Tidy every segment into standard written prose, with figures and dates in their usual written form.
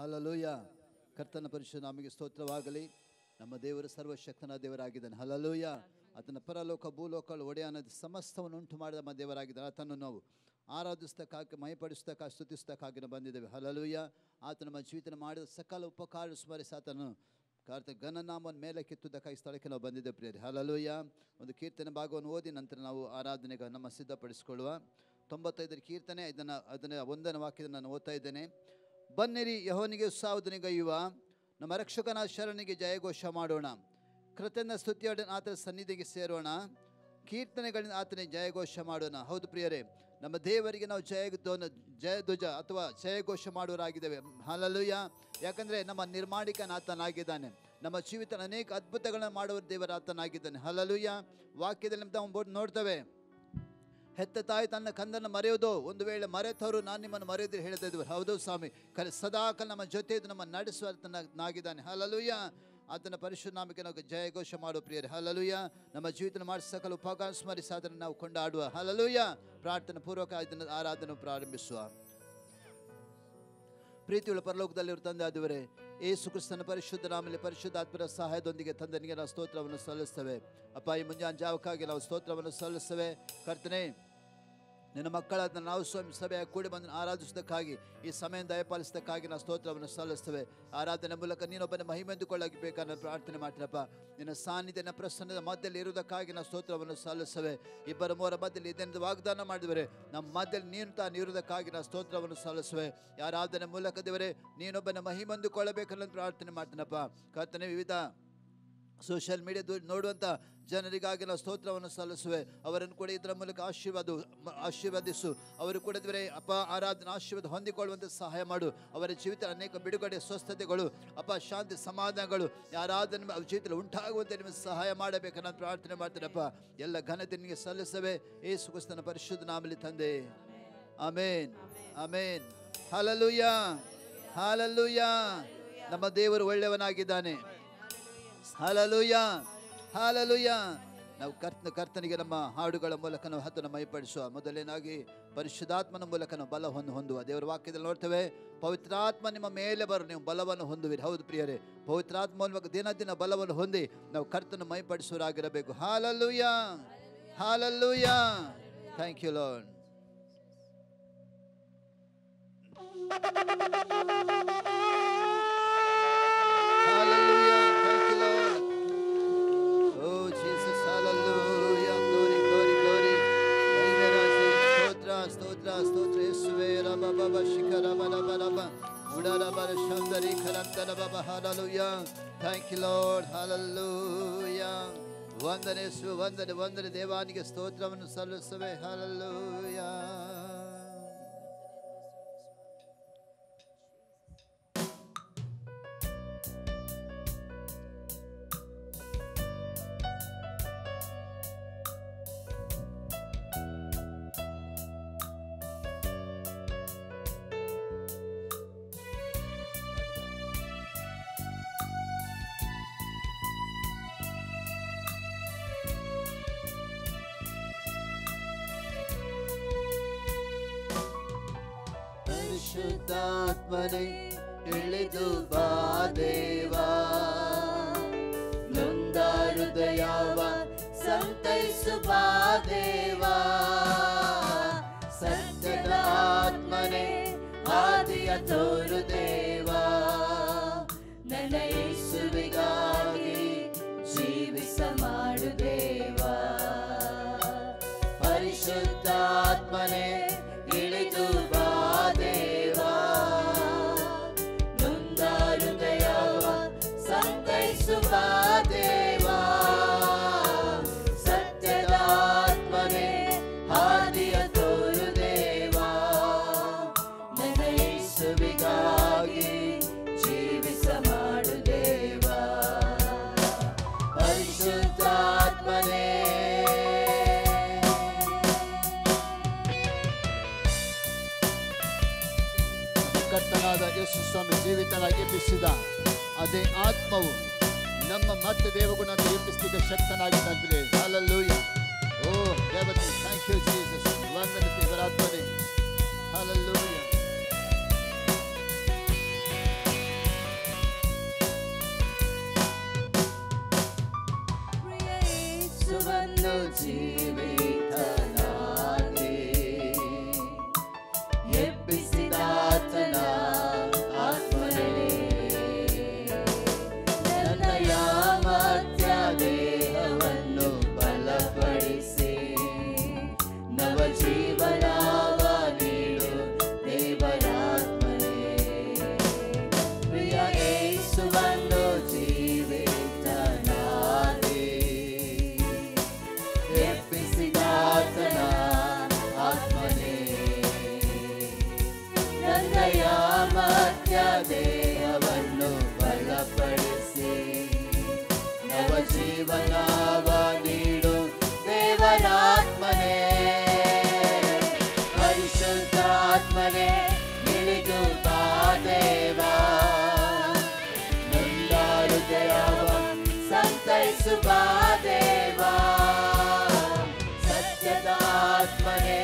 Hallelujah. ಕರ್ತನ ಪರಿಶುದ್ಧ ನಾಮಕ್ಕೆ ಸ್ತೋತ್ರವಾಗಲಿ. ನಮ್ಮ ದೇವರು ಸರ್ವಶಕ್ತನ ದೇವರಾಗಿದ್ದಾನೆ. ಹಲ್ಲೆಲೂಯ. ಆತನ ಪರಲೋಕ ಭೂಲೋಕಗಳು ಒಡೆಯನ ಸಮಸ್ತವನ್ನು ಉಂಟು ಮಾಡಿದ ನಮ್ಮ ದೇವರಾಗಿದ್ದಾನೆ. ಆತನನ್ನು ನಾವು ಆರಾಧಿಸ್ತಕ್ಕಾಗಿ, ಮಹಿಪಡಿಸ್ತಕ್ಕಾಗಿ, ಸ್ತುತಿಸ್ತಕ್ಕಾಗಿ ನಾವು ಬಂದಿದ್ದೇವೆ. ಹಲ್ಲೆಲೂಯ. ಆತ ನಮ್ಮ ಜೀವಿತ ಮಾಡಿದ ಸಕಲ ಉಪಕಾರ ಸ್ಮರಿಸಿ ಆತನು ಘನನಾಮವನ್ನು ಮೇಲೆ ಕೆತ್ತುವುದಕ್ಕಾಗಿ ಸ್ಥಳಕ್ಕೆ ನಾವು ಬಂದಿದ್ದೇವೆ ಪ್ರಿಯರೇ. ಹಲ್ಲೆಲೂಯ. ಒಂದು ಕೀರ್ತನೆ ಭಾಗವನ್ನು ಓದಿ ನಂತರ ನಾವು ಆರಾಧನೆಗೆ ನಮ್ಮ ಸಿದ್ಧಪಡಿಸಿಕೊಳ್ಳುವ. 95ರ ಕೀರ್ತನೆ, ಅದನ್ನು 1ನೇ ವಾಕ್ಯದಲ್ಲಿ ನಾನು ಓದ್ತಾ ಇದ್ದೇನೆ. ಬನ್ನಿರಿ, ಯೆಹೋವನಿಗೆ ಉತ್ಸಾಹಧ್ವನಿಗೈಯುವ, ನಮ್ಮ ರಕ್ಷಕನ ಶರಣಿಗೆ ಜಯಘೋಷ ಮಾಡೋಣ. ಕೃತಜ್ಞ ಸ್ತುತಿಯೋಡ ಆತನ ಸನ್ನಿಧಿಗೆ ಸೇರೋಣ. ಕೀರ್ತನೆಗಳಿಂದ ಆತನಿಗೆ ಜಯಘೋಷ ಮಾಡೋಣ. ಹೌದು ಪ್ರಿಯರೇ, ನಮ್ಮ ದೇವರಿಗೆ ನಾವು ಜಯಧ್ವಜ ಅಥವಾ ಜಯಘೋಷ ಮಾಡುವರಾಗಿದ್ದೇವೆ. ಹಲ್ಲೆಲೂಯ. ಯಾಕಂದರೆ ನಮ್ಮ ನಿರ್ಮಾಣಿಕನ ಆತನಾಗಿದ್ದಾನೆ. ನಮ್ಮ ಜೀವಿತ ಅನೇಕ ಅದ್ಭುತಗಳನ್ನು ಮಾಡುವ ದೇವರ ಆತನಾಗಿದ್ದಾನೆ. ಹಲ್ಲೆಲೂಯ. ವಾಕ್ಯದಲ್ಲಿ ನಾವು ನೋಡ್ತೇವೆ, ಹೆತ್ತ ತಾಯಿ ತನ್ನ ಕಂದನ್ನು ಮರೆಯೋದು, ಒಂದು ವೇಳೆ ಮರೆತವರು ನಾನು ನಿಮ್ಮನ್ನು ಮರೆಯೋದ್ರೆ ಹೇಳ್ತಾ ಇದ್ವಿ. ಹೌದು ಸ್ವಾಮಿ, ಸದಾಕಾಲ ನಮ್ಮ ಜೊತೆ ಇದ್ದು ನಮ್ಮ ನಡೆಸುವನಾಗಿದ್ದಾನೆ. ಹಲ್ಲೆಲೂಯ. ಆತನ ಪರಿಶುದ್ಧ ನಾಮಕ್ಕೆ ನಾವು ಜಯಘೋಷ ಮಾಡುವ ಪ್ರಿಯರೇ. ಹಲ್ಲೆಲೂಯ. ನಮ್ಮ ಜೀವಿತ ಮಾಡಿ ಸಕಲ ಉಪಕಾರ ಸ್ಮರಿಸಿ ಅದನ್ನು ನಾವು ಕೊಂಡಾಡುವ. ಹಲ್ಲೆಲೂಯ. ಪ್ರಾರ್ಥನೆ ಪೂರ್ವಕ ಇದನ್ನು ಆರಾಧನೆ ಪ್ರಾರಂಭಿಸುವ. ಪ್ರೀತಿಯುಳ್ಳ ಪರಲೋಕದಲ್ಲಿರುವ ತಂದೆ ಆದವರೇ, ಯೇಸು ಕ್ರಿಸ್ತನ ಪರಿಶುದ್ಧ ನಾಮದಲ್ಲಿ ಪರಿಶುದ್ಧಾತ್ಮರ ಸಹಾಯದೊಂದಿಗೆ ತಂದನಿಗೆ ನಾವು ಸ್ತೋತ್ರವನ್ನು ಸಲ್ಲಿಸ್ತೇವೆ. ಅಪ್ಪ, ಈ ಮುಂಜಾನೆ ಜಾವಕ್ಕಾಗಿ ನಾವು ಸ್ತೋತ್ರವನ್ನು ಸಲ್ಲಿಸ್ತೇವೆ. ಕರ್ತನೇ, ನಿನ್ನ ಮಕ್ಕಳಾದ ನಾವು ಸಭೆಯ ಕೂಡಿ ಬಂದು ಆರಾಧಿಸೋದಕ್ಕಾಗಿ, ಈ ಸಮಯ ದಯಪಾಲಿಸೋದಕ್ಕಾಗಿ ನಾವು ಸ್ತೋತ್ರವನ್ನು ಸಲ್ಲಿಸ್ತೇವೆ. ಆರಾಧನೆ ಮೂಲಕ ನೀನೊಬ್ಬನ ಮಹಿಮೆಂದುಕೊಳ್ಳಬೇಕನ್ನೋ ಪ್ರಾರ್ಥನೆ ಮಾಡ್ತೀರಪ್ಪ. ನಿನ್ನ ಸಾನ್ನಿಧ್ಯ ಪ್ರಸನ್ನದ ಮಧ್ಯದಲ್ಲಿ ಇರುವುದಕ್ಕಾಗಿ ನಾವು ಸ್ತೋತ್ರವನ್ನು ಸಲ್ಲಿಸ್ತೇವೆ. ಇಬ್ಬರ ಮೂವರ ಮಧ್ಯದಲ್ಲಿ ಇದನ್ನು ವಾಗ್ದಾನ ಮಾಡಿದರೆ ನಮ್ಮ ಮಧ್ಯದಲ್ಲಿ ನೀನು ತಾನು ಇರುವುದಕ್ಕಾಗಿ ನಾವು ಸ್ತೋತ್ರವನ್ನು ಸಲ್ಲಿಸುವೆ. ಆರಾಧನೆ ಮೂಲಕ ದೇವರೇ ನೀನೊಬ್ಬನ ಮಹಿಮೆಂದುಕೊಳ್ಳಬೇಕನ್ನೋ ಪ್ರಾರ್ಥನೆ ಮಾಡ್ತೀನಪ್ಪ. ಕರ್ತನೆ, ವಿವಿಧ ಸೋಷಿಯಲ್ ಮೀಡಿಯಾ ನೋಡುವಂಥ ಜನರಿಗಾಗಿ ನಾವು ಸ್ತೋತ್ರವನ್ನು ಸಲ್ಲಿಸುವೆ. ಅವರನ್ನು ಕೂಡ ಇದರ ಮೂಲಕ ಆಶೀರ್ವದಿಸು. ಅವರು ಕೂಡ ದೇವರೇ ಅಪ್ಪ ಆರಾಧನೆ ಆಶೀರ್ವಾದ ಹೊಂದಿಕೊಳ್ಳುವಂಥ ಸಹಾಯ ಮಾಡು. ಅವರ ಜೀವಿತ ಅನೇಕ ಬಿಡುಗಡೆ, ಸ್ವಸ್ಥತೆಗಳು, ಅಪ್ಪ ಶಾಂತಿ, ಸಮಾಧಾನಗಳು ಆರಾಧನೆ ಜೀವಿತದಲ್ಲಿ ಉಂಟಾಗುವಂತೆ ನಿಮ್ಮ ಸಹಾಯ ಮಾಡಬೇಕು ನಾನು ಪ್ರಾರ್ಥನೆ ಮಾಡ್ತೀನಪ್ಪ. ಎಲ್ಲ ಘನತೆ ನಿನಗೆ ಸಲ್ಲಿಸುವೆ. ಯೇಸು ಕ್ರಿಸ್ತನ ಪರಿಶುದ್ಧ ನಾಮದಲ್ಲಿ ತಂದೆ, ಆಮೇನ್, ಆಮೇನ್. Hallelujah, hallelujah. ನಮ್ಮ ದೇವರು ಒಳ್ಳೆಯವನಾಗಿದ್ದಾನೆ. Hallelujah, hallelujah. ನಾವು ಕರ್ತನಿಗೆ ನಮ್ಮ ಹಾಡುಗಳ ಮೂಲಕ ನಾವು ಹತ್ತನ್ನು ಮೈಪಡಿಸುವ. ಮೊದಲನೇದಾಗಿ ಪರಿಶುದ್ಧಾತ್ಮನ ಮೂಲಕ ನಾವು ಬಲವನ್ನು ಹೊಂದುವ. ದೇವರ ವಾಕ್ಯದಲ್ಲಿ ನೋಡ್ತೇವೆ, ಪವಿತ್ರಾತ್ಮ ನಿಮ್ಮ ಮೇಲೆ ಬರೋ ನೀವು ಬಲವನ್ನು ಹೊಂದುವಿರಿ. ಹೌದು ಪ್ರಿಯರೇ, ಪವಿತ್ರಾತ್ಮ ಮೂಲಕ ದಿನ ದಿನ ಬಲವನ್ನು ಹೊಂದಿ ನಾವು ಕರ್ತನ ಮೈಪಡಿಸುವರಾಗಿರಬೇಕು. ಹಲ್ಲೆಲೂಯ, ಹಲ್ಲೆಲೂಯ. Thank you Lord. ಸ್ತೋತ್ರ ಯೇಸುವೇ. ರಬಬ ಶಿಖರ ಬಲಬಲಬ ಉಡಲಬಲ ಶಂದರಿ ಖರಂತನ ಬಬ. ಹಲ್ಲೆಲೂಯ. Thank you Lord. ಹಲ್ಲೆಲೂಯ. ವಂದನೆ ಯೇಸುವೆ, ವಂದನೆ, ವಂದನೆ. ದೇವಾನಿಗೆ ಸ್ತೋತ್ರವನ್ನು ಸಲ್ಲಿಸುವೆ. ಹಲ್ಲೆಲೂಯ. ಪರಿಶುದ್ಧಾತ್ಮನೇ ಇಳಿದು ಬಾ ದೇವಾ, ನೊಂದ ಹೃದಯವ ಸಂತೈಸು ಬಾ ದೇವಾ. ಸತ್ಯದ ಆತ್ಮನೇ ಆದಿಯ ತೋರು ದೇವಾ, ನನ್ನ ಯೇಸುವಿಗಾಗಿ ಜೀವಿಸ ಮಾಡು ದೇವಾ. ಪರಿಶುದ್ಧಾತ್ಮನೇ ಇಳಿದು ಬಾ ದೇವಾ, ನೊಂದ ಹೃದಯವ ಸಂತೈಸು ಬಾ ದೇವಾ. ಸತ್ಯದ ಆತ್ಮನೇ ಹಾದಿಯ ತೋರು ದೇವಾ, ನನ್ನ ಯೇಸುವಿಗಾಗಿ ಜೀವಿಸ ಮಾಡು ದೇವಾ. ಪರಿಶುದ್ಧಾತ್ಮನೇ ಕರ್ತನಾದ ಯೇಸು ಸ್ವಾಮಿ ಜೀವಿತನಾಗಿ ಎಬ್ಬಿಸಿದ ಅದೇ ಆತ್ಮವು ನಮ್ಮ ಮತ್ತೆ ದೇವಗುಣದ ಎಬ್ಬಿಸಲಿಕ್ಕೆ ಶಕ್ತನಾಗಿದ್ದಾನೆ. ಹಲ್ಲೆಲೂಯ. ಓ ದೇವತೆ, ಥ್ಯಾಂಕ್ ಯು ಜೀಸಸ್. ವಂದನೆ ದೇವರಾತ್ಮನೇ. ಹಲ್ಲೆಲೂಯ. ಜೀವಿತನಾಗಿ ಎಬ್ಬಿಸಿದಾತನ ಆತ್ಮನೇ ನನ್ನಯ ಮರ್ತ್ಯ ದೇಹವನ್ನು ಬಲಪಡಿಸಿ ನವ ಜೀವನವ ನೀಡು ದೇವರಾತ್ಮನೇ ಪ್ರಿಯ ಯೇಸುವನ್ನು ಜೀವಿತನಾಗಿ ಎಬ್ಬಿಸಿದಾತನ ಆತ್ಮನೇ ನನ್ನಯ ಮರ್ತ್ಯ ದೇಹವನ್ನು ಬಲಪಡಿಸಿ ನವ ಜೀವನವ ನೀಡು ದೇವರಾತ್ಮನೇ ಪರಿಶುದ್ಧಾತ್ಮನೇ ಇಳಿದು ಬಾ ದೇವಾ ನೊಂದ ಹೃದಯವ ಸಂತೈಸು ಬಾ ದೇವಾ ಸತ್ಯದ ಆತ್ಮನೇ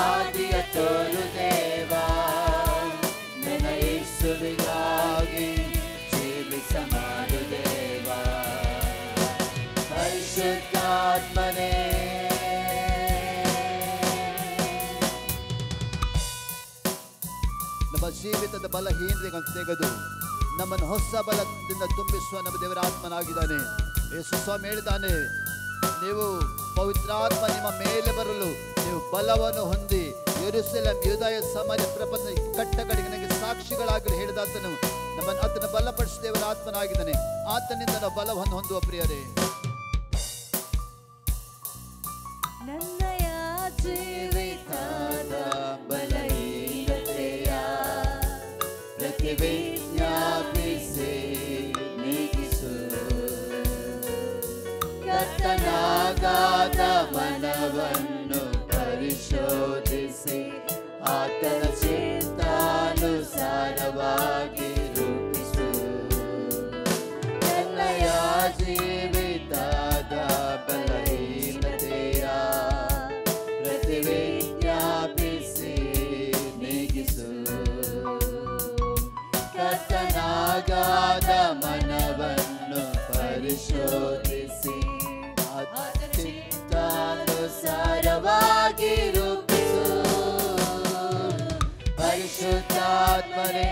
ಆದಿಯ ತೋರು ದೇವಾ ನನ್ನ ಯೇಸುವಿಗಾಗಿ ಜೀವಿಸ ಮಾಡು ದೇವಾ ಪರಿಶುದ್ಧಾತ್ಮನೇ ನಮ್ಮ ಜೀವಿತದ ಬಲಹೀನತೆಗಳನ್ನು ತೆಗೆದು ನಮ್ಮನ್ನು ಹೊಸ ಬಲದಿಂದ ತುಂಬಿಸುವ ನಮ್ಮ ದೇವರ ಆತ್ಮನಾಗಿದ್ದಾನೆ. ಯೇಸು ಸ್ವಾಮಿ ಹೇಳಿದ್ದಾನೆ, ನೀವು ಪವಿತ್ರಾತ್ಮ ನಿಮ್ಮ ಮೇಲೆ ಬರಲು ನೀವು ಬಲವನ್ನು ಹೊಂದಿ ಯೆರೂಸಲೇಮ್ ಯೂದಾಯ ಸಮಾರ್ಯ ಪ್ರಪಂಚ ಕಟ್ಟಕಡೆಗೆ ನನಗೆ ಸಾಕ್ಷಿಗಳಾಗಲು ಹೇಳಿದಾತನು ನಮ್ಮನ್ನು ಆತನ ಬಲಪಡಿಸಿದ ದೇವರ ಆತ್ಮನಾಗಿದ್ದಾನೆ. ಆತನಿಂದ ನಾವು ಬಲವನ್ನು ಹೊಂದುವ ಪ್ರಿಯರೇ. ನನ್ನಯ ಜೀವಿತದ ಬಲಹೀನತೆಯ ಪ್ರತಿವಿಜ್ಞಾಪಿಸಿ ನೀಗಿಸು ಕರ್ತನಾಗಾದ ಮನವನ್ನು ಪರಿಶೋಧಿಸಿ ಆತನ ಚಿತ್ತಾನುಸಾರವಾಗಿ ರೂಪಿಸು ನನ್ನಯ ಜೀವಿತದ ಬಲಹೀನತೆಯ ಪ್ರತಿವಿಜ್ಞಾಪಿಸಿ ನೀಗಿಸು ಕರ್ತನಾಗಾದ ಮನವನ್ನು ಪರಿಶೋಧಿಸಿ ಚಿತ್ತಾನುಸಾರವಾಗಿ ರೂಪಿಸು ಪರಿಶುದ್ಧಾತ್ಮನೇ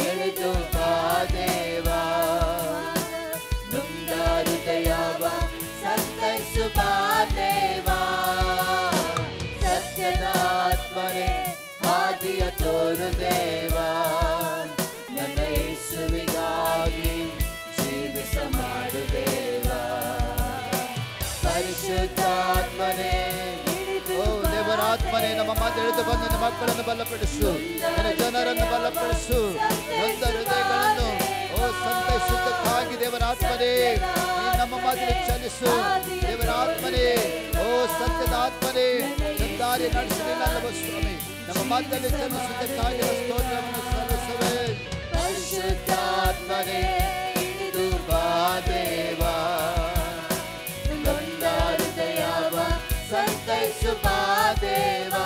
ಇಳಿದು ಬಾ ದೇವಾ ನೊಂದ ಹೃದಯವ ಸಂತೈಸು ಬಾ ದೇವಾ ಸತ್ಯದ ಆತ್ಮನೇ ಆದಿಯ ತೋರು ದೇವಾ ನನ್ನ ಯೇಸುವಿಗಾಗಿ ಜೀವಿಸ ಮಾಡು ದೇವಾ ಪರಿಶುದ್ಧಾತ್ಮನೇ ಓ ದೇವರಾತ್ಮನೇ ನಮ್ಮ ಮಾತೆಳೆದು ಬಂದು ನನ್ನ ಮಕ್ಕಳನ್ನು ಬಲಪಡಿಸು ನನ್ನ ಜನರನ್ನು ಬಲಪಡಿಸು ನೊಂದ ಹೃದಯಗಳನ್ನು ಓ ಸಂತೈಸುವುದಕ್ಕಾಗಿ ದೇವರಾತ್ಮನೇ ನೀನು ನಮ್ಮ ಮಾತಿಗೆ ಚಲಿಸು ದೇವರಾತ್ಮನೇ ಓ ಸತ್ಯದ ಆತ್ಮನೇ ಸಂದಾರಿ ನಡೆಸಲಿಲ್ಲವ ಸ್ವಾಮಿ ನಮ್ಮ ಮಾತಲ್ಲಿ ಚಲಿಸುವುದಕ್ಕಾಗಿ ಸ್ತೋತ್ರವನ್ನು ಸಲ್ಲಿಸುವೆ ಪರಿಶುದ್ಧಾತ್ಮನೇ ಇಳಿದು ಬಾ ದೇವಾ ನೊಂದ ಹೃದಯವ ಸಂತೈಸು ಬಾ ದೇವಾ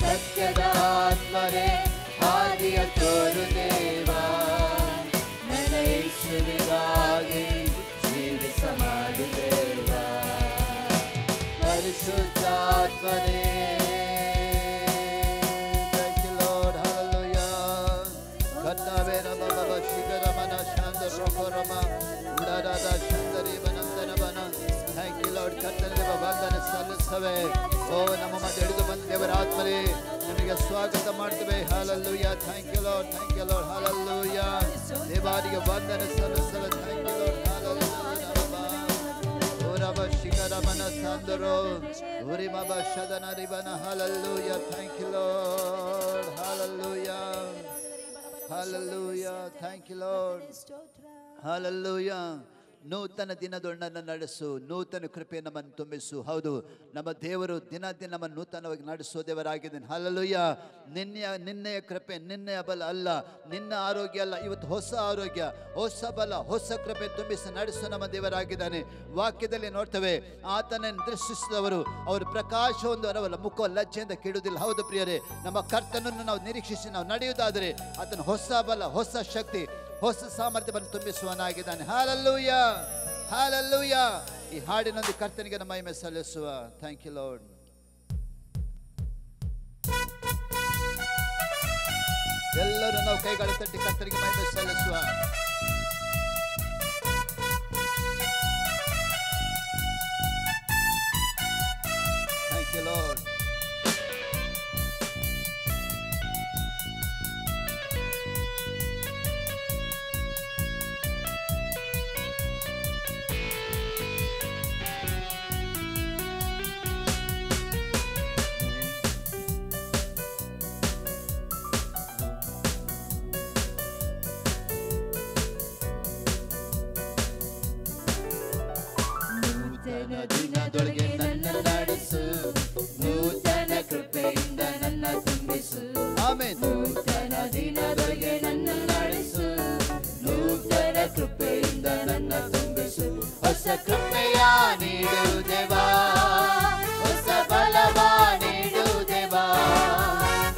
ಸತ್ಯದ ಆತ್ಮನೇ ಆದಿಯ ತೋರು ದೇವಾ ನನ್ನ ಯೇಸುವಿಗಾಗಿ ಜೀವಿಸ ಮಾಡು ದೇವಾ ಪರಿಶುದ್ಧಾತ್ಮನೇ Thank you Lord, hallelujah. ಕರ್ತವೇ ನಮ್ಮ ಬಬ ಶಿಖರಮನ ಶಾಂತ ರೊಕೊರಮ ಉಡಾದ ಶಂಕರಿ ಬನಂದನವನ Thank you Lord, ಕರ್ತನಿಗೆ ವಂದನೆ ಸಲ್ಲಿಸುತ್ತೇವೆ. ಓ ನಮ್ಮ ಮಧ್ಯೆ ಹಿಡಿದು ಬಂದ ದೇವರ ಆತ್ಮನೇ ನಿಮಗೆ ಸ್ವಾಗತ ಮಾಡ್ತೇವೆ. Hallelujah. Thank you Lord, thank you Lord, hallelujah. ದೇವರಿಗೆ ವಂದನೆ ಸಲ್ಲಿಸುತ್ತೇವೆ. Thank you Lord, hallelujah. ಓರಬ ಶಿಖರಮನ ಸಾಂದರೋ ಉರಿಮಬ ಶದನ ರಿಬನ hallelujah. Thank you Lord, hallelujah. Hallelujah. Thank you Lord. Hallelujah. ನೂತನ ದಿನದೊಂದನ್ನು ನಡೆಸು, ನೂತನ ಕೃಪೆ ನಮ್ಮನ್ನು ತುಂಬಿಸು. ಹೌದು, ನಮ್ಮ ದೇವರು ದಿನ ದಿನ ನಮ್ಮನ್ನು ನೂತನವಾಗಿ ನಡೆಸುವ ದೇವರಾಗಿದ್ದಾನೆ. ಹಲ್ಲೆಲೂಯಾ. ನಿನ್ನೆಯ ಕೃಪೆ, ನಿನ್ನೆಯ ಬಲ ಅಲ್ಲ, ನಿನ್ನ ಆರೋಗ್ಯ ಅಲ್ಲ, ಇವತ್ತು ಹೊಸ ಆರೋಗ್ಯ, ಹೊಸ ಬಲ, ಹೊಸ ಕೃಪೆ ತುಂಬಿಸಿ ನಡೆಸುವ ನಮ್ಮ ದೇವರಾಗಿದ್ದಾನೆ. ವಾಕ್ಯದಲ್ಲಿ ನೋಡ್ತೇವೆ, ಆತನನ್ನು ದೃಷ್ಟಿಸಿದವರು ಅವರು ಪ್ರಕಾಶ ಹೊಂದುವರವಲ್ಲ, ಮುಖ ಲಜ್ಜೆಯಿಂದ ಕೆಡುವುದಿಲ್ಲ. ಹೌದು ಪ್ರಿಯರೇ, ನಮ್ಮ ಕರ್ತನನ್ನು ನಾವು ನಿರೀಕ್ಷಿಸಿ ನಾವು ನಡೆಯುವುದಾದರೆ ಆತನ ಹೊಸ ಬಲ, ಹೊಸ ಶಕ್ತಿ, ಹೊಸ ಸಾಮರ್ಥ್ಯವನ್ನು ತುಂಬಿಸುವನಾಗಿದ್ದಾನೆ. Hallelujah, hallelujah. ಈ ಹಾಡಿನೊಂದಿಗೆ ಕರ್ತನಿಗೆ ನಮ್ಮ ಮಹಿಮೆ ಸಲ್ಲಿಸುವ. Thank you Lord. ಎಲ್ಲರೂ ನಾವು ಕೈಗಳ ತಟ್ಟಿ ಕರ್ತನಿಗೆ ಮಹಿಮೆ ಸಲ್ಲಿಸುವ. Thank you Lord. ದಿನದೊಳಗೆ ನನ್ನ ನಡೆಸು, ನೂತನ ಕೃಪೆಯಿಂದ ನನ್ನ ತುಂಬಿಸು. ಆಮೆನ್. ನೂತನ ದಿನದೊಳಗೆ ನನ್ನ ನಡೆಸು, ನೂತನ ಕೃಪೆಯಿಂದ ನನ್ನ ತುಂಬಿಸು. ಹೊಸ ಕೃಪೆಯ ನೀಡು ದೇವಾ, ಹೊಸ ಬಲವ ನೀಡು ದೇವಾ,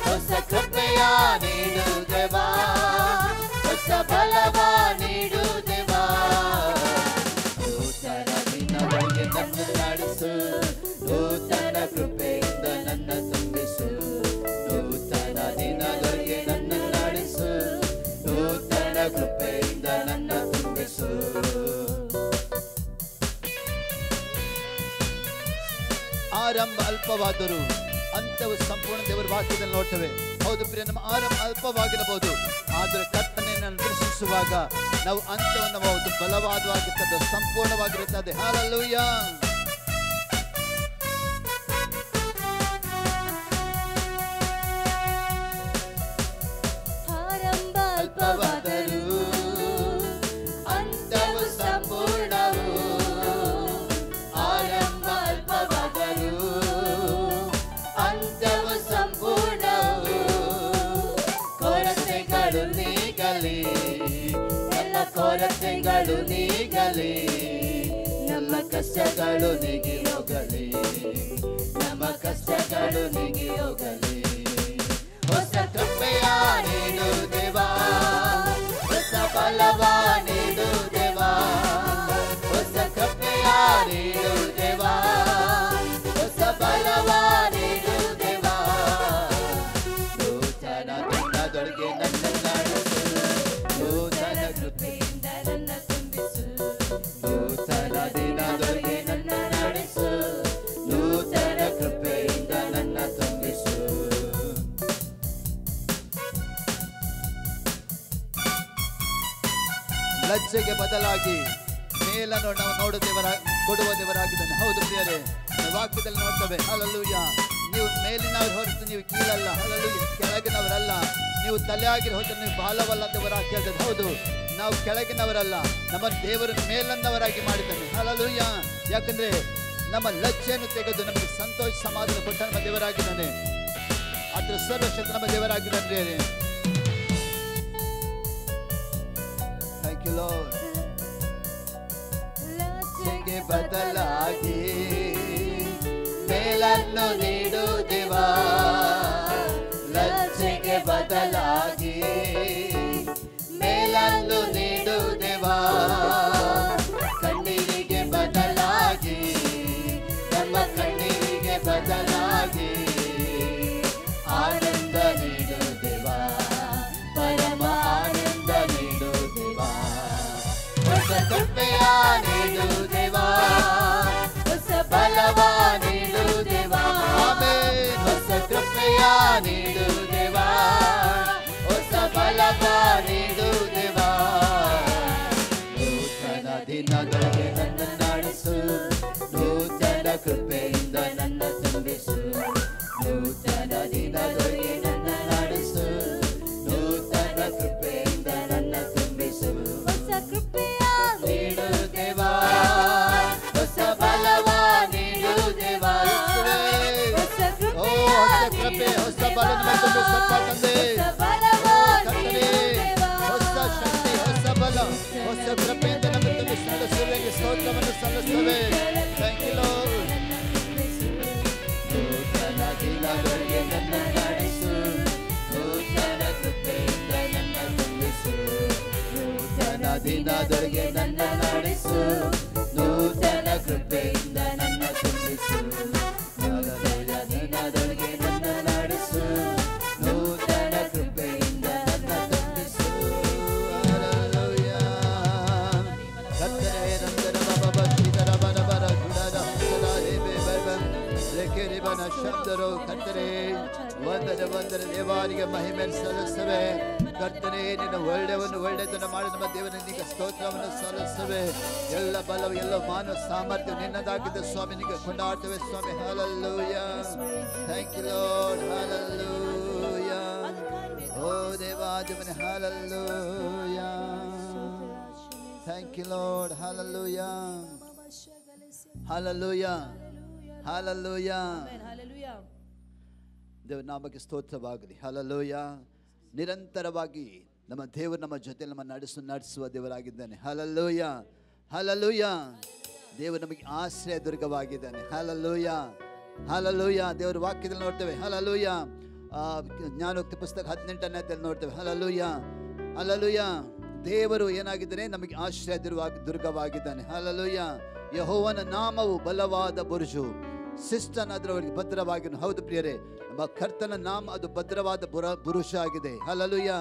ಹೊಸ ಕೃಪೆಯ ನೀಡು ದೇವಾ, ಹೊಸ ಬಲವ ನೀಡು ದೇವಾ. ನೂತನ ದಿನದೊಳಗೆ ನನ್ನ ನಡೆಸು, ನೂತನ ಕೃಪೆಯಿಂದ ನನ್ನ ತುಂಬಿಸು. ನೂತನ ದಿನದೊಳಗೆ ನನ್ನ ನಡೆಸು, ನೂತನ ಕೃಪೆಯಿಂದ ನನ್ನ ತುಂಬಿಸು. ಆರಂಭ ಅಲ್ಪವಾದರೂ ಅಂತ್ಯವು ಸಂಪೂರ್ಣ ದೇವರ ವಾಕ್ಯದಲ್ಲಿ ನೋಡ್ತೇವೆ. ಹೌದು ಪ್ರಿಯ, ನಮ್ಮ ಆರಂಭ ಅಲ್ಪವಾಗಿರಬಹುದು, ಆದರೆ ಕರ್ತನೆಯನ್ನು ದರ್ಶಿಸುವಾಗ ನಾವು ಅಂತ್ಯವನ್ನು ಹೌದು ಬಲವಾದವಾಗಿರ್ತದೆ, ಸಂಪೂರ್ಣವಾಗಿರುತ್ತದೆ. ಹಲ್ಲೆಲೂಯಾ. ಆರಂಭ ಅಲ್ಪವಾದರೂ ಅಂತ್ಯವು ಸಂಪೂರ್ಣವು. ಆರಂಭ ಅಲ್ಪವಾದರೂ ಅಂತ್ಯವು ಸಂಪೂರ್ಣವು. ಕೊರತೆಗಳು ನೀಗಲಿ, ಎಲ್ಲ ಕೊರತೆಗಳು ನೀಗಲಿ, ನಮ್ಮ ಕಷ್ಟಗಳು ನೀಗಿ ಹೋಗಲಿ, ನಮ್ಮ ಕಷ್ಟಗಳು ನೀಗಿ ಹೋಗಲಿ. ಹೊಸ ಕೃಪೆಯ ನೀಡು ದೇವಾ, ಹೊಸ ಬಲವ ನೀಡು ದೇವಾ, ಹೊಸ ಕೃಪೆಯ ನೀಡು ದೇವಾ, ಹೊಸ ಬಲವ ನೀಡು ದೇವಾ. ನೂತನ ದಿನದೊಳಗೆ ನನ್ನ ನಡೆಸು, ನೂತನ ಕೃಪೆಯಿಂದ ನನ್ನ ತುಂಬಿಸು. ನೂತನ ದಿನದೊಳಗೆ ನನ್ನ ನಡೆಸು, ನೂತನ ಕೃಪೆಯಿಂದ ನನ್ನ ತುಂಬಿಸು. ಲಜ್ಜೆಗೆ ಬದಲಾಗಿ ಮೇಲನ್ನು ನಾವು ಕೊಡುವ ದೇವರಾಗಿದ್ದಾನೆ. ಹೌದು ಪ್ರಿಯರೇ, ನಾವು ವಾಕ್ಯದಲ್ಲಿ ನೋಡ್ತೇವೆ. ಹಲ್ಲೆಲೂಯಾ. ನೀವು ಮೇಲಿನವರು ಹೊರತು ನೀವು ಕೀಳಲ್ಲ. ಹಲ್ಲೆಲೂಯಾ. ಕೆಳಗಿನವರಲ್ಲ, ನೀವು ತಲೆ ಆಗಿರ ಹೊರತು ನೀವು ಬಾಲವಲ್ಲ ದೇವರಾಗಿ ಹೇಳ್ತದೆ. ಹೌದು, ನಾವು ಕೆಳಗಿನವರಲ್ಲ, ನಮ್ಮ ದೇವರು ಮೇಲನ್ನವರಾಗಿ ಮಾಡಿದ್ದಾನೆ. ಹಲ್ಲೆಲೂಯಾ. ಯಾಕಂದ್ರೆ ನಮ್ಮ ಲಜ್ಜೆಯನ್ನು ತೆಗೆದು ನಮಗೆ ಸಂತೋಷ ಸಮಾಧಾನ ಕೊಟ್ಟ ನಮ್ಮ ದೇವರಾಗಿದ್ದಾನೆ. ಅದ್ರ ಸರ್ವಶಕ್ತ ನಮ್ಮ ದೇವರಾಗಿದ್ದಾನೆ. Thank you Lord. ಲಜ್ಜೆಗೆ ಬದಲಾಗಿ ಮೇಲನ್ನು ನೀಡು ದೇವಾ, ಲಜ್ಜೆಗೆ ಬದಲಾಗಿ ಮೇಲನ್ನು ನೀಡು ದೇವಾ. ಕಣ್ಣೀರಿಗೆ ಬದಲಾಗಿ, ನಮ್ಮ ಕಣ್ಣೀರಿಗೆ ಬದಲಾಗಿ ಆನಂದ ನೀಡು ದೇವಾ, ಪರಮ ಆನಂದ ನೀಡು ದೇವಾ. ಹೊಸ ಕೃಪೆಯ ನೀಡು ದೇವಾ, ಹೊಸ ಬಲವ ನೀಡು ದೇವಾ. ಆಮೆನ್. ಹೊಸ ಕೃಪೆಯ ನೀಡು ದೇವಾ, ಹೊಸ ಬಲವ ನೀಡು ದೇವಾ. ನೂತನ ದಿನದೊಳಗೆ ನನ್ನ ನಡೆಸು, ನೂತನ ಕೃಪೆಯಿಂದ ನನ್ನ ತುಂಬಿಸು. ನೂತನ ದಿನದೊಳಗೆ ನನ್ನ ನಡೆಸು, ನೂತನ ಕೃಪೆಯಿಂದ ನನ್ನ ತುಂಬಿಸು. ಹೊಸ ಕೃಪೆಯ ನೀಡು ದೇವಾ, ಹೊಸ ಬಲವ ನೀಡು ದೇವಾ. ಹೊಸ ಓ ಹೊಸ ಕೃಪೆ, ಹೊಸ ಬಲ ನಮಗೆ ತುಂಬಿಸಪ್ಪ ತಂದೆ. ಓ ಕರ್ತನೇ, ಹೊಸ ಶಕ್ತಿ, ಹೊಸ ಬಲ, ಹೊಸ ಕೃಪೆಯಿಂದ ನಮಗೆ ತುಂಬಿಸಿ ನಡೆಸುವವರಿಗೆ ಸ್ತೋತ್ರವನ್ನು ಸಲ್ಲಿಸುತ್ತೇವೆ. Thank you lord. ನೂತನ ದಿನದೊಳಗೆ ನನ್ನ ನಡೆಸು, ನೂತನ ಕೃಪೆಯಿಂದ ನನ್ನ ತುಂಬಿಸು. ನೂತನ ದಿನದೊಳಗೆ ನನ್ನ ನಡೆಸು, ನೂತನ ಕೃಪೆಯಿಂದ ನನ್ನ ತುಂಬಿಸು. ನೂತನ ದಿನದೊಳಗೆ ನನ್ನ ನಡೆಸು, ನೂತನ ಕೃಪೆಯಿಂದ ನನ್ನ ತುಂಬಿಸು. Hallelujah. ಕರ್ತನೇ ನಂದನ ಬಬ ಶ್ರೀಧರ ಬರ ಬರ ಗುಡರ ಹಂಸದ ರೇಬೆ ಬೈಬಲ್ ರೇಖೆರಿಬನ ಶಬ್ದರು. ಕರ್ತನೇ ವಂದನ ದೇವಾನಿಗೆ ಮಹಿಮೆ ಸಲ್ಲಿಸುವೆ. ಕರ್ತನೇ ನಿನ್ನ ಒಳ್ಳೆಯವನ್ನು ಒಳ್ಳೆಯದನ್ನು ಮಾಡಿ ನಮ್ಮ ದೇವನಿಗೆ ಸ್ತೋತ್ರವನ್ನು ಸಲ್ಲಿಸುವೆ. ಎಲ್ಲ ಬಲವು ಎಲ್ಲ ಮಾನವ ಸಾಮರ್ಥ್ಯ ನಿನ್ನದಾಗಿದ್ದ ಸ್ವಾಮಿ ನಿಮಗೆ ಕೊಂಡಾಡ್ತೇವೆ ಸ್ವಾಮಿ. Hallelujah. Thank you Lord. Hallelujah. O ದೇವಾದಿಮನೆ Hallelujah. Thank you Lord. Hallelujah. Hallelujah. Hallelujah. Hallelujah. ದೇವರ ನಾಮಕ್ಕೆ ಸ್ತೋತ್ರವಾಗಲಿ. Hallelujah. ನಿರಂತರವಾಗಿ ನಮ್ಮ ದೇವರು ನಮ್ಮ ಜೊತೆ ನಮ್ಮ ನಡೆಸುವ ದೇವರಾಗಿದ್ದಾನೆ. Hallelujah. Hallelujah. ದೇವರು ನಮಗೆ ಆಶ್ರಯ ದುರ್ಗವಾಗಿದ್ದಾನೆ. Hallelujah. Hallelujah. ದೇವರ ವಾಕ್ಯದಲ್ಲಿ ನೋಡ್ತೇವೆ. Hallelujah. ಜ್ಞಾನೋಕ್ತಿ ಪುಸ್ತಕ 18ನೇ ಅಧ್ಯಾಯದಲ್ಲಿ ನೋಡ್ತೇವೆ. Hallelujah. Hallelujah. ದೇವರು ಏನಾಗಿದ್ದಾನೆ? ನಮಗೆ ಆಶ್ರಯ ದುರ್ಗವಾಗಿದ್ದಾನೆ. Hallelujah. ಯೆಹೋವನ ನಾಮವು ಬಲವಾದ ಬುರುಜು, ಸಿಸ್ಟನ್ ಅದರವರೆಗೆ ಭದ್ರವಾಗಿ. ಹೌದು ಪ್ರಿಯರೇ, ನಮ್ಮ ಕರ್ತನ ನಾಮ ಅದು ಭದ್ರವಾದ ಬುರುಷ ಆಗಿದೆ. Hallelujah.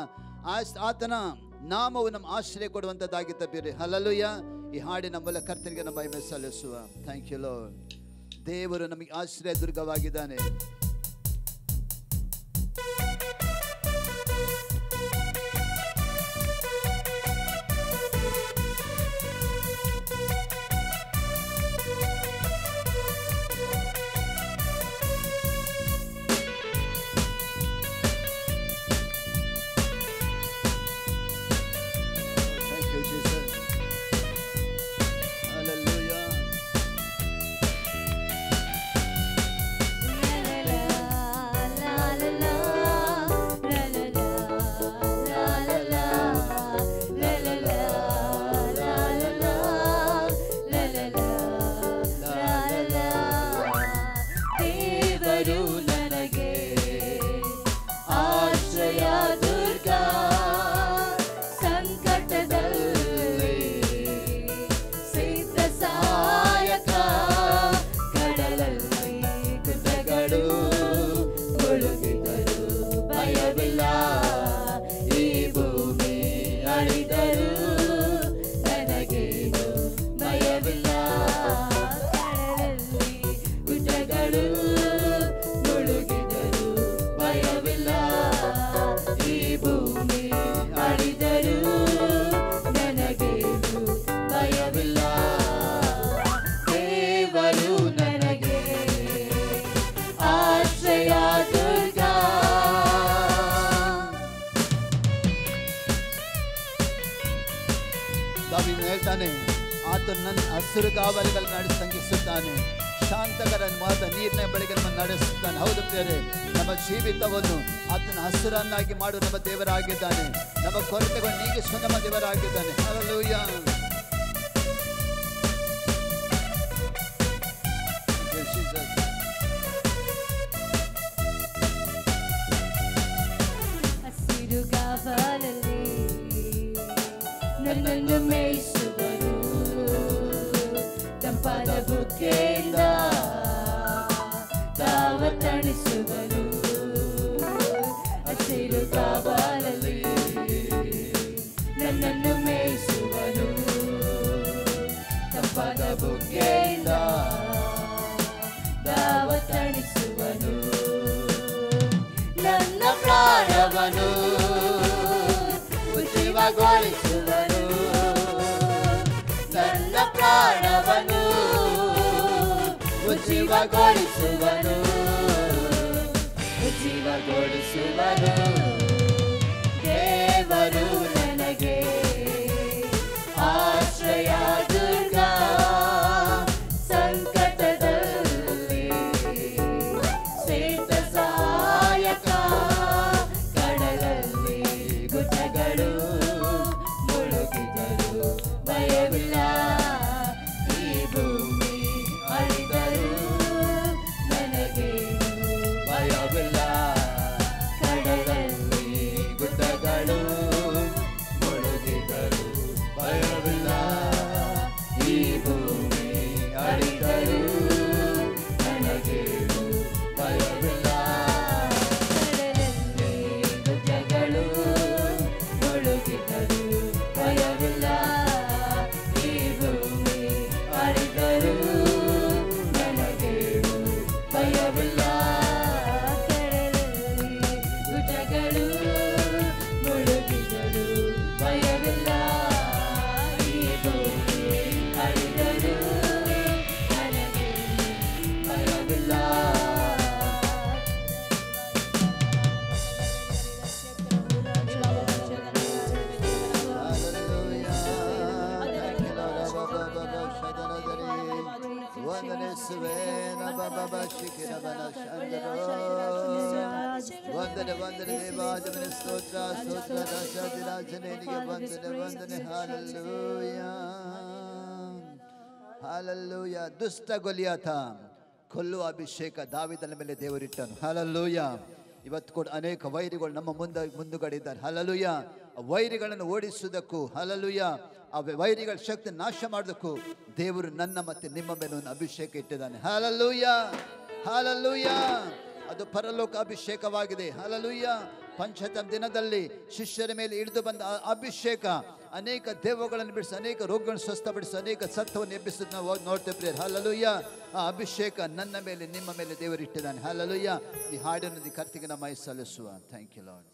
ಆತನ ನಾಮವು ನಮ್ಮ ಆಶ್ರಯ ಕೊಡುವಂಥದ್ದಾಗಿದ್ದ ಪ್ರಿಯರೇ. Hallelujah. ಈ ಹಾಡಿನ ಮೂಲಕ ಕರ್ತನಿಗೆ ನಮ್ಮ ಮಹಿಮೆ ಸಲ್ಲಿಸುವ. Thank you Lord. ದೇವರು ನಮಗೆ ಆಶ್ರಯ ದುರ್ಗವಾಗಿದ್ದಾನೆ. ಆತನು ನನ್ನ ಹಸಿರು ಕಾವಲಿಗಳನ್ನು ನಡೆಸಂಗಿಸುತ್ತಾನೆ. ಶಾಂತಕರವಾದ ನೀರಿನ ಬಳಿಗೆ ನಮ್ಮನ್ನು ನಡೆಸುತ್ತಾನೆ. ಹೌದು ಪ್ರಿಯರೇ, ನಮ್ಮ ಜೀವಿತವನ್ನು ಆತನ ಹಸಿರನ್ನಾಗಿ ಮಾಡುವ ನಮ್ಮ ದೇವರಾಗಿದ್ದಾನೆ. ನಮ್ಮ ಕೊರತೆಗಳನ್ನು ನೀಗಿಸುವ ನಮ್ಮ ದೇವರಾಗಿದ್ದಾನೆ. Hallelujah. ಹಸಿರು ಕಾವಲಲ್ಲಿ ನನ್ನನ್ನು ಮೇಯಿಸುವರು, ತಂಪಾದ ಬುಗ್ಗೆಯಿಂದ ತಾವ ತಣಿಸುವರು. ಹಸಿರು ಕಾವಲಲ್ಲಿ ನನ್ನನ್ನು ಮೇಯಿಸುವರು, ತಂಪಾದ ಬುಗ್ಗೆಯಿಂದ ತಾವ ತಣಿಸುವನು. ನನ್ನ ಪ್ರಾಣವನ್ನು ಉಜ್ಜೀವಗೊಳಿಸುವನು, ನನ್ನ ಪ್ರಾಣವನ್ನು ಉಜ್ಜೀವಗೊಳಿಸುವನು, ಉಜ್ಜೀವಗೊಳಿಸುವನು. ದೇವರು ನನಗೆ ಆಶ್ರಯ ದುರ್ಗ, ಸಂಕಟದಲ್ಲಿ ಸೇತ ಸಹಾಯಕ. ಕಡಲಲ್ಲಿ ಗುಡ್ಡಗಳು ಮುಳುಗಿದರು ಭಯವಿಲ್ಲ, ಈ ಭೂಮಿ ಅಳಿದರು ನನಗೇನು ಭಯವಿಲ್ಲ. ಕಡಲಲ್ಲಿ ಗುಡ್ಡಗಳು ಮುಳುಗಿದರು ಭಯವಿಲ್ಲ, ವಂದನೆ ವಂದನೆ ದೇವಾದಿಪನೇ ಸ್ತೋತ್ರ ಸ್ತೋತ್ರ ರಾಜಾಧಿರಾಜನಿಗೆ ವಂದನೆ ವಂದನೆ ಹಲ್ಲೆಲೂಯಾ ಹಲ್ಲೆಲೂಯಾ. ದುಷ್ಟ ಗೊಲಿಯಾತ ಕೊಲ್ಲುವ ಅಭಿಷೇಕ ದಾವೀದನ ಮೇಲೆ ದೇವರಿಟ್ಟನು. ಹಲ್ಲೆಲೂಯಾ. ಇವತ್ತು ಕೂಡ ಅನೇಕ ವೈರಿಗಳು ನಮ್ಮ ಮುಂದುಗಡೆ ಇದ್ದಾರೆ. ಹಲ್ಲೆಲೂಯಾ. ವೈರಿಗಳನ್ನು ಓಡಿಸುವುದಕ್ಕೂ ಹಲ್ಲೆಲೂಯಾ ಆ ವೈರಿಗಳ ಶಕ್ತಿ ನಾಶ ಮಾಡೋದಕ್ಕೂ ದೇವರು ನನ್ನ ಮತ್ತೆ ನಿಮ್ಮ ಮೇಲೆ ಒಂದು ಅಭಿಷೇಕ ಇಟ್ಟಿದ್ದಾನೆ. Hallelujah hallelujah. ಅದು ಪರಲೋಕ ಅಭಿಷೇಕವಾಗಿದೆ. ಹಲ್ಲೆಲೂಯಾ. ಪಂಚತಮ ದಿನದಲ್ಲಿ ಶಿಷ್ಯರ ಮೇಲೆ ಇಳಿದು ಬಂದ ಅಭಿಷೇಕ ಅನೇಕ ದೇವಗಳನ್ನು ಬಿಡಿಸಿ ಅನೇಕ ರೋಗಗಳನ್ನು ಸ್ವಸ್ಥಪಡಿಸಿ ಅನೇಕ ಸತ್ವವನ್ನು ಎಬ್ಬಿಸೋದು ನಾವು ನೋಡ್ತೇವೆ ಪ್ರಿಯರೇ. ಹಲ್ಲೆಲೂಯಾ. ಆ ಅಭಿಷೇಕ ನನ್ನ ಮೇಲೆ ನಿಮ್ಮ ಮೇಲೆ ದೇವರು ಇಟ್ಟಿದ್ದಾನೆ. ಹಲ್ಲೆಲೂಯಾ. ಈ ಹಾಡಿನಲ್ಲಿ ಕರ್ತನಿಗೆ ನಮ್ಮ ಮೈ ಸಲ್ಲಿಸುವ. Thank you lord.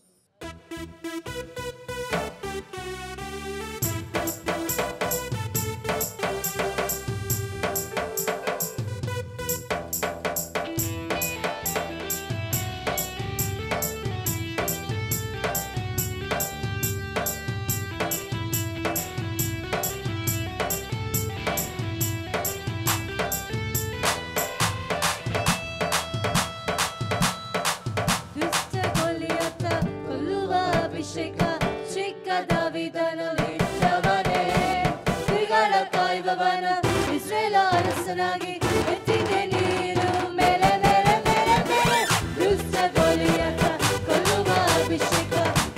ಇಸ್ರೇಲ ಅರಸನಾಗಿ ಎತ್ತಿದೆ ನೀರು ಮೇಲೆ ಮೇಲೆ ಮೇಲೆ ಮೇಲೆ. ದುಷ್ಟ ಗೋಲಿಯಾತ ಕೊಲ್ಲುವ ಅಭಿಷೇಕ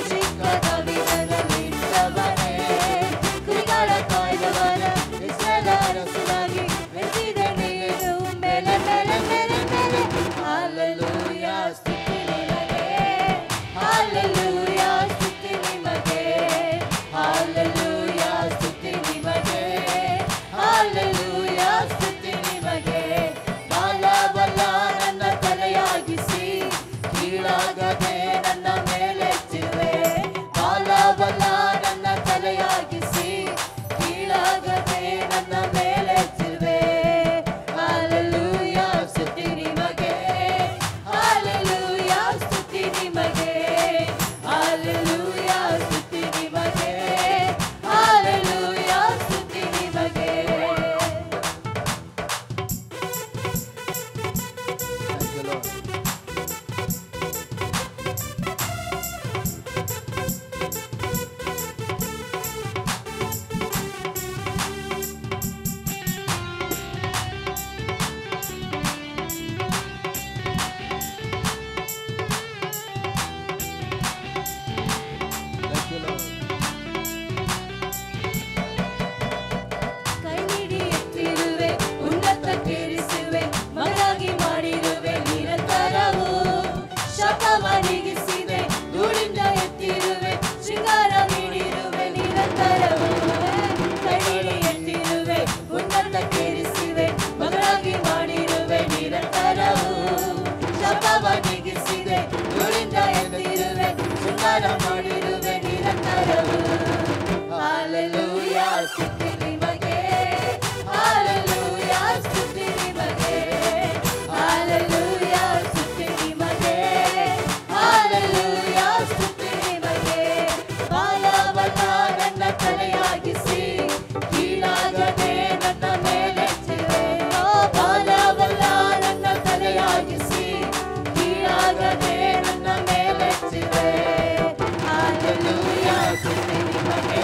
ಚಿಕ್ಕ ದಾವೀದನಲ್ಲಿದ್ದವನೇ. ಕುರಿಗಳ ಕಾಯ್ದವನ ಇಸ್ರೇಲ ಅರಸನಾಗಿ ಎತ್ತಿದೆ ನೀರು ಮೇಲೆ ಮೇಲೆ ಮೇಲೆ ಮೇಲೆ. ಹಲ್ಲೆಲೂಯಾ ಸ್ತುತಿ ನಿಮಗೆ, ಹಲ್ಲೆಲೂಯಾ ಸ್ತುತಿ ನಿಮಗೆ, ಹಲ್ಲೆಲೂಯಾ ಸ್ತುತಿ ನಿಮಗೆ, ಹಲ್ಲೆಲೂಯಾ ಸ್ತುತಿ ನಿಮಗೆ. ಬಾಲ ಬಲ ನನ್ನ ತಲೆಯಾಗಿಸಿ ಕೀಳಾಗದೆ ನನ್ನ ಮೇಲೆತ್ತಿರುವೆ. ಬಾಲ ಬಲ ನನ್ನ ತಲೆಯಾಗಿಸಿ ಕೀಳಾಗದೆ ನನ್ನ ಮೇಲೆತ್ತಿರುವೆ. ಹಲ್ಲೆಲೂಯಾ ಸ್ತುತಿ ನಿಮಗೆ, ಹಲ್ಲೆಲೂಯಾ ಸ್ತುತಿ ನಿಮಗೆ, ಹಲ್ಲೆಲೂಯಾ ಸ್ತುತಿ ನಿಮಗೆ, ಹಲ್ಲೆಲೂಯಾ ಸ್ತುತಿ ನಿಮಗೆ. Thank you, Lord. Thank you, Lord. ಕೈ ನೀಡಿ ಎತ್ತಿರುವೆ, ಉನ್ನತಕ್ಕೇರಿಸುವೆ, ಮಗನಾಗಿ ಮಾಡಿರುವೆ ನಿರಂತರವು. ಶಾಪವ ನೀಗಿಸಿದೆ, ಧೂಳಿಂದ ಎತ್ತಿರುವೆ, ಶೃಂಗಾರ ನೀಡಿರುವೆ ನಿರಂತರವು. ಕೈ ನೀಡಿ ಎತ್ತಿರುವೆ, ಉನ್ನತಕ್ಕೇರಿಸುವೆ, ಮಗನಾಗಿ ಮಾಡಿರುವೆ ನಿರಂತರವು. ಶಾಪವ ನೀಗಿಸಿದೆ, ಧೂಳಿಂದ ಎತ್ತಿರುವೆ, ಶೃಂಗಾರ ಮಾಡಿರುವೆ ನಿರಂತರವು. ಹಲ್ಲೆಲೂಯಾ ಸ್ತುತಿ ನಿಮಗೆ, ಹಲ್ಲೆಲೂಯಾ ಸ್ತುತಿ ನಿಮಗೆ, ಹಲ್ಲೆಲೂಯಾ ಸ್ತುತಿ ನಿಮಗೆ, ಹಲ್ಲೆಲೂಯಾ ಸ್ತುತಿ ನಿಮಗೆ. ಬಾಲ ಬಲ ನನ್ನ ತಲೆಯಾಗಿಸಿ ಕೀಳಾಗದೆ ನನ್ನ ಮೇಲೆತ್ತಿರುವೆ. ಬಾಲ ಬಲ ನನ್ನ ತಲೆಯಾಗಿಸಿ ಕೀಳಾಗದೆ ನನ್ನ ಮೇಲೆತ್ತಿರುವೆ. ಹಲ್ಲೆಲೂಯಾ ಸ್ತುತಿ ನಿಮಗೆ,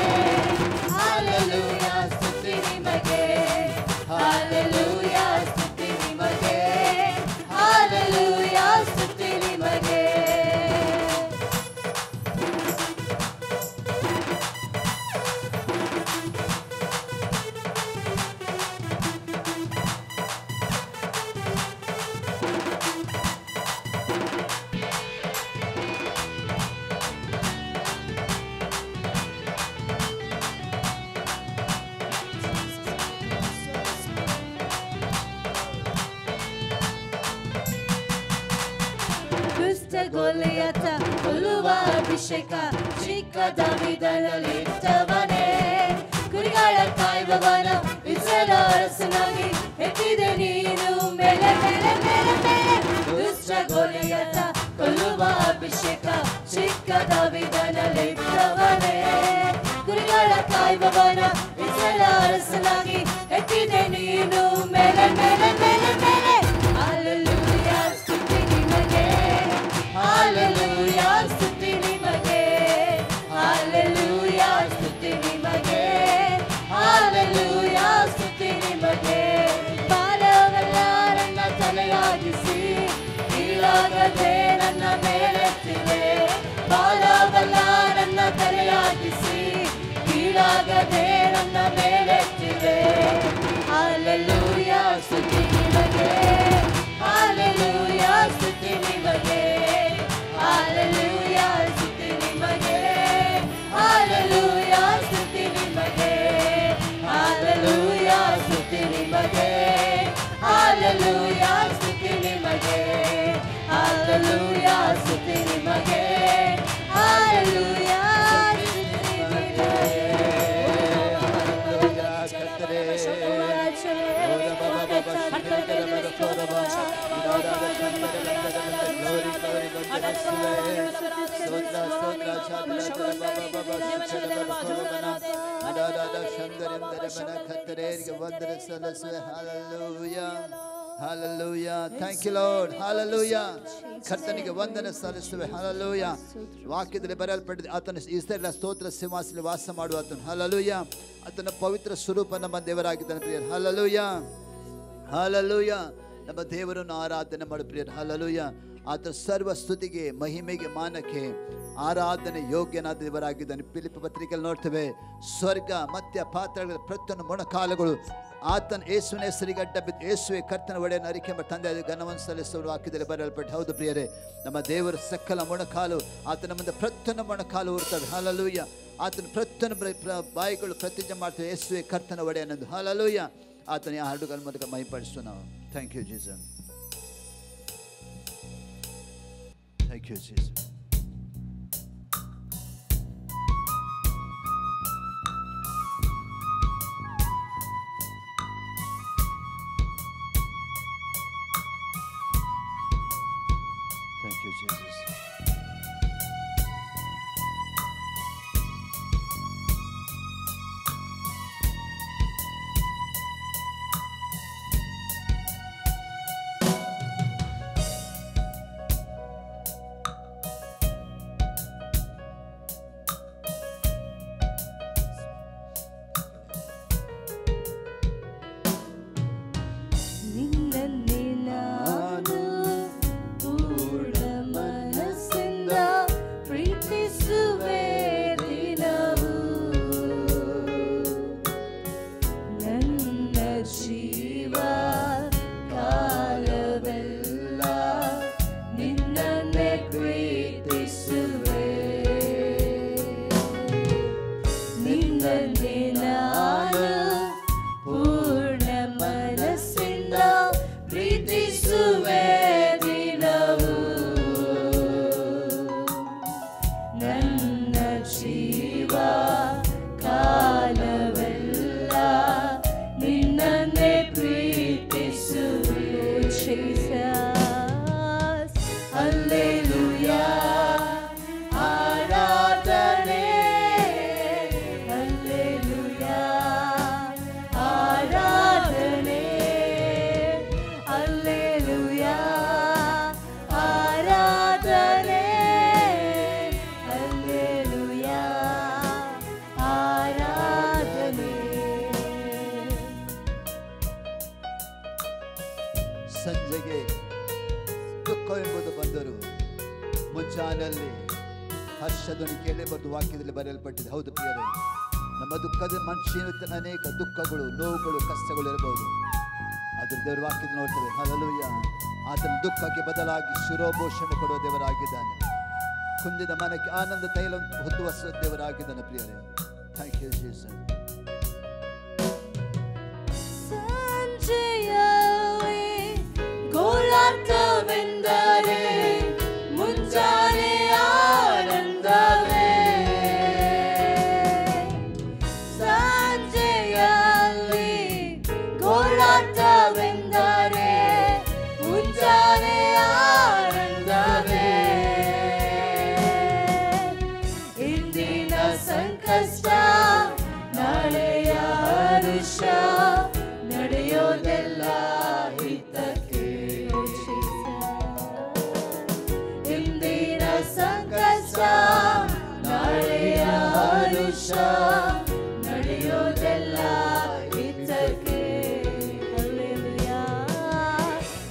ಹಲ್ಲೆಲೂಯಾ ಸ್ತುತಿ ನಿಮಗೆ, ಹಲ್ಲೆಲೂಯಾ ಸ್ತುತಿ ನಿಮಗೆ, ಹಲ್ಲೆಲೂಯಾ ಸ್ತುತಿ ನಿಮಗೆ. ದುಷ್ಟ ಗೊಲಿಯಾತ ಕೊಲ್ಲುವ ಅಭಿಷೇಕ ಚಿಕ್ಕ ದಾವೀದನಲ್ಲಿದ್ದವನೇ. ಕುರಿಗಳ ಕಾಯುವವನ ಇಸ್ರಾಯೇಲ ಅರಸನಾಗಿ ಎತ್ತಿದೆ ನೀನು ಮೇಲೆ ಮೇಲೆ ಮೇಲೆ ಮೇಲೆ. ದುಷ್ಟ ಗೊಲಿಯಾತ ಕೊಲ್ಲುವ ಅಭಿಷೇಕ ಚಿಕ್ಕ ದಾವೀದನಲ್ಲಿದ್ದವನೇ. ಕುರಿಗಳ ಕಾಯುವವನ ಇಸ್ರಾಯೇಲ ಅರಸನಾಗಿ ಎತ್ತಿದೆ ನೀನು ಮೇಲೆ ಮೇಲೆ ಮೇಲೆ ಮೇಲೆ. ಹಲ್ಲೆಲೂಯಾ ಸ್ತುತಿ ನಿಮಗೆ ಹಾಲೆಲೂಯಾ ಸ್ತುತಿ ನಿಮಗೆ ಹಾಲೆಲೂಯಾ ಸ್ತುತಿ ನಿಮಗೆ ಹಾಲೆಲೂಯಾ ಸ್ತುತಿ ನಿಮಗೆ ಹಾಲೆಲೂಯಾ ಸ್ತುತಿ ನಿಮಗೆ ಹಾಲೆಲೂಯಾ ಸ್ತುತಿ ನಿಮಗೆ ಹಾಲೆಲೂಯಾ ಸ್ತುತಿ ನಿಮಗೆ hallelujah Hallelujah. Thank you, Lord. Hallelujah. ಕರ್ತನಿಗೆ ವಂದನೆ ಸಲ್ಲಿಸುವೆ. Hallelujah. ವಾಕ್ಯದಲ್ಲಿ ಬರೆಯಲ್ಪಟ್ಟಿದೆ ಆತನ ಇಸ್ರಾಯೇಲರ ಸ್ತೋತ್ರ ಸಿಂಹಾಸನದಲ್ಲಿ ವಾಸ ಮಾಡುವ ಆತನು. Hallelujah. ಆತನ ಪವಿತ್ರ ಸ್ವರೂಪ ನಮ್ಮ ದೇವರಾಗಿದ್ದಾನೆ ಪ್ರಿಯರು. Hallelujah. Hallelujah. ನಮ್ಮ ದೇವರನ್ನು ಆರಾಧನೆ ಮಾಡು ಪ್ರಿಯರು. Hallelujah. ಆತನ ಸರ್ವ ಸ್ತುತಿಗೆ ಮಹಿಮೆಗೆ ಮಾನಕ್ಕೆ ಆರಾಧನೆ ಯೋಗ್ಯನಾದ ದೇವರಾಗಿದ್ದಾನೆ. ಫಿಲಿಪ್ಪಿ ಪತ್ರಿಕೆಯಲ್ಲಿ ನೋಡ್ತೇವೆ, ಸ್ವರ್ಗ ಮತ್ತೆ ಪಾತ್ರಗಳ ಪ್ರತಿಯೊಂದು ಮೊಣಕಾಲುಗಳು ಆತನ ಯೇಸುವಿನ ಹೆಸರಿಗೆ ಅಡ್ಡ ಬಿದ್ದು ಯೇಸುವೆ ಕರ್ತನ ಒಡೆಯನ್ನು ಅರಿಕೆ ತಂದೆ ಘನವನ್ನು ಸಲ್ಲಿಸುವ ವಾಕ್ಯದಲ್ಲಿ ಬರೆಯಲ್ಪಟ್ಟು. ಹೌದು ಪ್ರಿಯರೇ, ನಮ್ಮ ದೇವರ ಸಕಲ ಮೊಣಕಾಲು ಆತನ ಮುಂದೆ ಪ್ರತಿಯೊಂದು ಮೊಣಕಾಲು ಉರ್ತವೆ. ಹಲ್ಲಲೂಯ. ಆತನ ಪ್ರತಿಯೊಂದು ಬಾಯಿಗಳು ಪ್ರತಿಜ್ಞೆ ಮಾಡ್ತೇವೆ, ಯೇಸುವೆ ಕರ್ತನ ಒಡೆ ಅನ್ನೋದು. ಹಲ್ಲಲೂಯ. ಆತನ ಆ ಹಾಡುಗಳ ಮೂಲಕ ಮಹಿಪಡಿಸು ನಾವು. Thank you Jesus. Thank you Jesus. Thank you, Jesus. ಸಂಜೆಗೆ ದುಃಖವೆಂಬುದು ಬಂದರು, ಮುಂಚಾನಲ್ಲಿ ಹರ್ಷಧ್ವನಿ ಕೇಳಬಾರದು ವಾಕ್ಯದಲ್ಲಿ ಬರೆಯಲ್ಪಟ್ಟಿದೆ. ಹೌದು ಪ್ರಿಯರೇ, ನಮ್ಮ ದುಃಖದ ಮನುಷ್ಯನ ಅನೇಕ ದುಃಖಗಳು, ನೋವುಗಳು, ಕಷ್ಟಗಳು ಇರಬಹುದು. ಆದ್ರೆ ದೇವರ ವಾಕ್ಯದಲ್ಲಿ ನೋಡ್ತೇವೆ, ಹಲ್ಲೆಲೂಯಾ, ಆತನ ದುಃಖಕ್ಕೆ ಬದಲಾಗಿ ಶಿರೋಭೂಷಣ ಕೊಡುವ ದೇವರಾಗಿದ್ದಾನೆ. ಕುಂದಿದ ಮನಕ್ಕೆ ಆನಂದ ತೈಲ ಹೊತ್ತುವ ದೇವರಾಗಿದ್ದಾನೆ. ಪ್ರಿಯರೇ, ಥ್ಯಾಂಕ್ ಯು ಜೀಸಸ್. ಗೋಳಾಟವೆಂದರೆ ಮುಂಜಾನೆ ಆನಂದವೇ, ಸಂಜೆಯಲ್ಲಿ ಗೋಳಾಟವೆಂದರೆ ಮುಂಜಾನೆ ಆನಂದವೇ. ಇಂದಿನ ಸಂಕಷ್ಟ ನಾಳೆಯ ಹರುಷ, ನಡೆಯೋದೆಲ್ಲ ಹಿತಕ್ಕೆ. ಇಂದಿನ ಸಂಕಷ್ಟ ನಾಳೆಯ ಹರುಷ, ನಡೆಯೋದೆಲ್ಲ ಹಿತಕ್ಕೆ. ಹಲ್ಲೆಲೂಯಾ,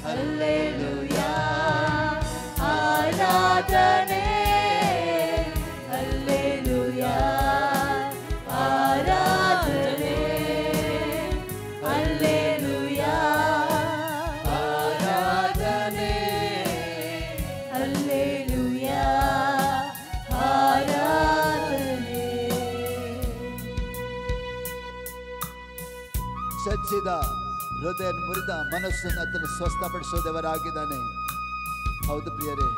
ಹಲ್ಲೆಲೂಯಾ, ಆರಾಧನೆ, ಹಲ್ಲೆಲೂಯಾ, ಆರಾಧನೆ, ಹಲ್ಲೆಲೂಯಾ, ಚಚ್ಚಿದ ಹೃದಯ ಮುರಿದ ಮನಸ್ಸನ್ನು ಆತನು ಸ್ವಸ್ಥಪಡಿಸೋ ದೇವರಾಗಿದ್ದಾನೆ. ಹೌದು ಪ್ರಿಯರೇ,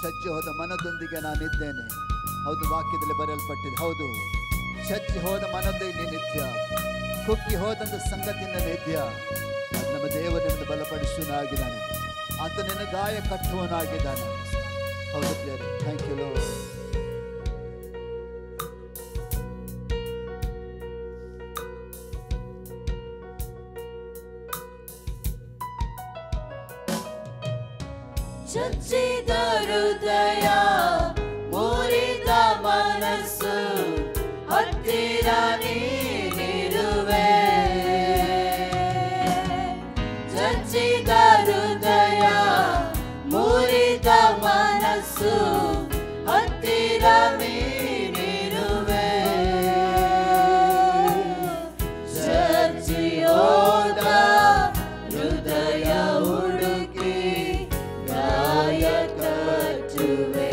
ಚಚ್ಚಿ ಹೋದ ಮನದೊಂದಿಗೆ ನಾನಿದ್ದೇನೆ. ಹೌದು, ವಾಕ್ಯದಲ್ಲಿ ಬರೆಯಲ್ಪಟ್ಟಿದೆ. ಹೌದು, ಚಚ್ಚಿ ಹೋದ ಮನದೊಂದಿಗೆ ನೀನು ನಿತ್ಯ, ಕುಕ್ಕಿ ಹೋದಂಥ ಸಂಗತಿಯಿಂದ ನಿತ್ಯ. ನಮ್ಮ ದೇವರನ್ನು ಬಲಪಡಿಸುವನಾಗಿದ್ದಾನೆ. ಆತ ನಿನ್ನ ಗಾಯ ಕಟ್ಟುವನಾಗಿದ್ದಾನೆ. ಹೌದು ಪ್ರಿಯರೇ, ಥ್ಯಾಂಕ್ ಯು ಲಾರ್ಡ್. ಚಚ್ಚಿದ ಹೃದಯ, ಮುರಿದ ಮನಸ್ಸು, ಹತ್ತಿರ ನೀನಿರುವೆ. ಚಚ್ಚಿದ ಹೃದಯ, ಮುರಿದ ಮನಸ್ಸು, ಹತ್ತಿರ ನೀನಿರುವೆ. ಚಚ್ಚಿ ಹೋದ ಹೃದಯ ಹುಡುಕಿ ಗಾಯ ಕಟ್ಟುವೆ.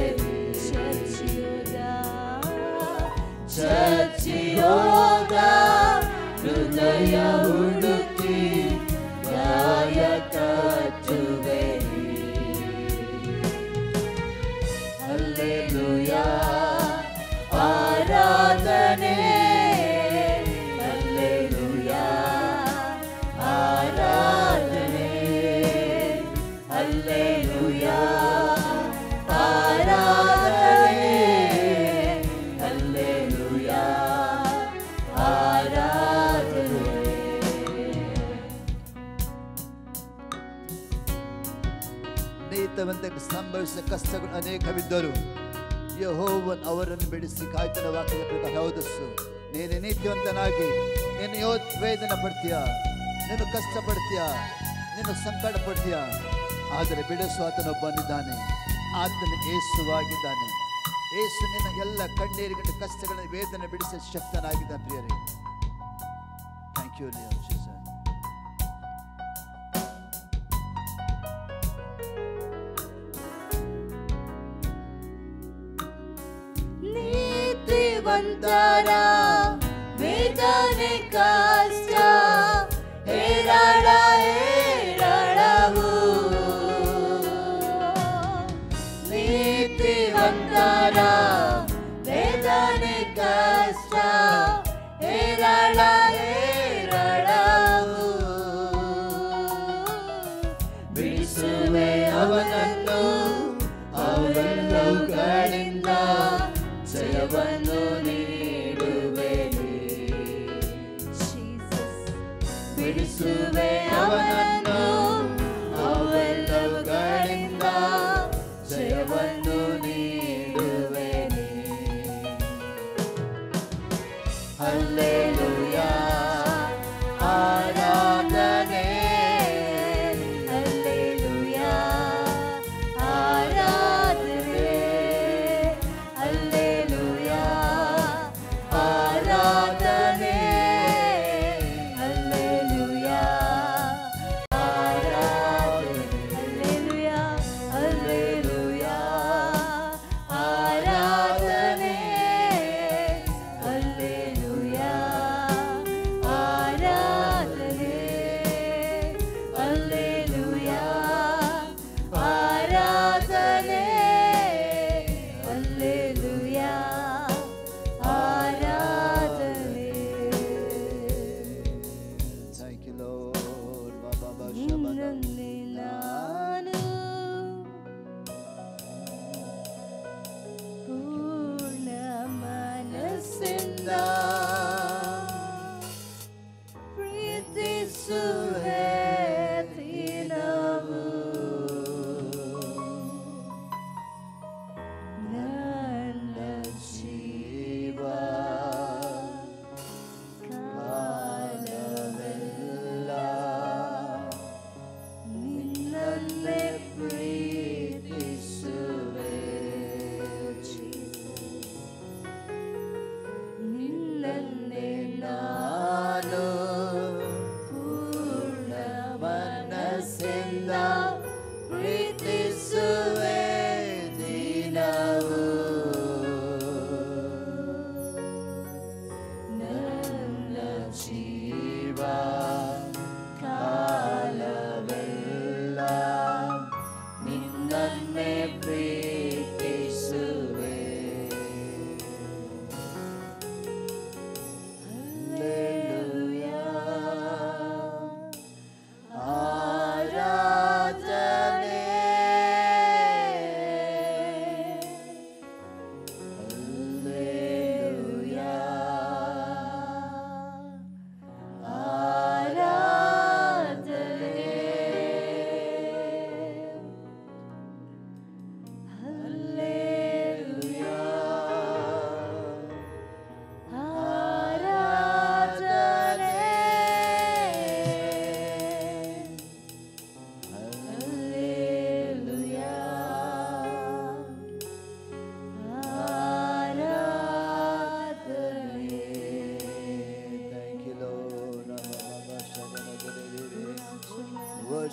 ಚಚ್ಚಿ ಹೋದ ಹೃದಯ ಹುಡುಕಿ ಗಾಯ ಕಟ್ಟುವೆ. ಹಲ್ಲೆಲೂಯಾ, ಆರಾಧನೆ. ಹಲ್ಲೆಲೂಯಾ, ಆರಾಧನೆ. ಹಲ್ಲೆಲೂಯಾ, ಆರಾಧನೆ. ಹಲ್ಲೆಲೂಯಾ, ಆರಾಧನೆ. ನೀತಿವಂತಕ್ಕೆ ಸಂಭವಿಸಿದ ಕಷ್ಟಗಳು ಅನೇಕವಿದ್ದರು, ಯೆಹೋವನು ಅವರನ್ನು ಬಿಡಿಸಿ ಕಾಯ್ತನ ವಾಕ್ಯದ ಪ್ರಕಾರ. ಹೌದು, ನೀನು ನೀತಿವಂತನಾಗಿ ನೀನು ವೇದನೆ ಪಡ್ತೀಯ, ನೀನು ಕಷ್ಟಪಡ್ತೀಯ, ನೀನು ಸಂಕಟ ಪಡ್ತೀಯ. ಆದರೆ ಬಿಡಿಸುವ ಆತನೊಬ್ಬನಿದ್ದಾನೆ. ಆತನ ಯೇಸುವಾಗಿದ್ದಾನೆ. ಯೇಸು ನಿನ್ನ ಎಲ್ಲ ಕಣ್ಣೀರಿಗಿಂತ ಕಷ್ಟಗಳ ವೇದನೆ ಬಿಡಿಸಿ ಶಕ್ತನಾಗಿದ್ದಾನೆ. ಪ್ರಿಯರೇ, ಥ್ಯಾಂಕ್ ಯು ಜೀಸಸ್. ನೀತಿವಂತರ ವೇದನೆ ಕಷ್ಟ ಹೇರಳ ಹೇರಳವು. ನೀತಿವಂತರ ವೇದನೆ ಕಷ್ಟ ಹೇರಳ ಹೇರಳವು. ಬಿಡಿಸುವೆ ಅವನನ್ನು ಅವೆಲ್ಲವುಗಳಿಂದ, ಜಯವನ್ನು ನೀಡುವೆನು. ಬಿಡಿಸುವೆ ಅವನನ್ನು ಅವೆಲ್ಲವುಗಳಿಂದ, ಜಯವನ್ನು ನೀಡುವೆನು. ಹಲ್ಲೆಲೂಯಾ, ಆರಾಧನೆ. ಹಲ್ಲೆಲೂಯಾ, ಆರಾಧನೆ. ಹಲ್ಲೆಲೂಯಾ, ಆರಾಧನೆ. ಹಲ್ಲೆಲೂಯಾ, ಆರಾಧನೆ. ಹಲ್ಲೆಲೂಯಾ, ಹಲ್ಲೆಲೂಯಾ, ಆರಾಧನೆ. Hallelujah,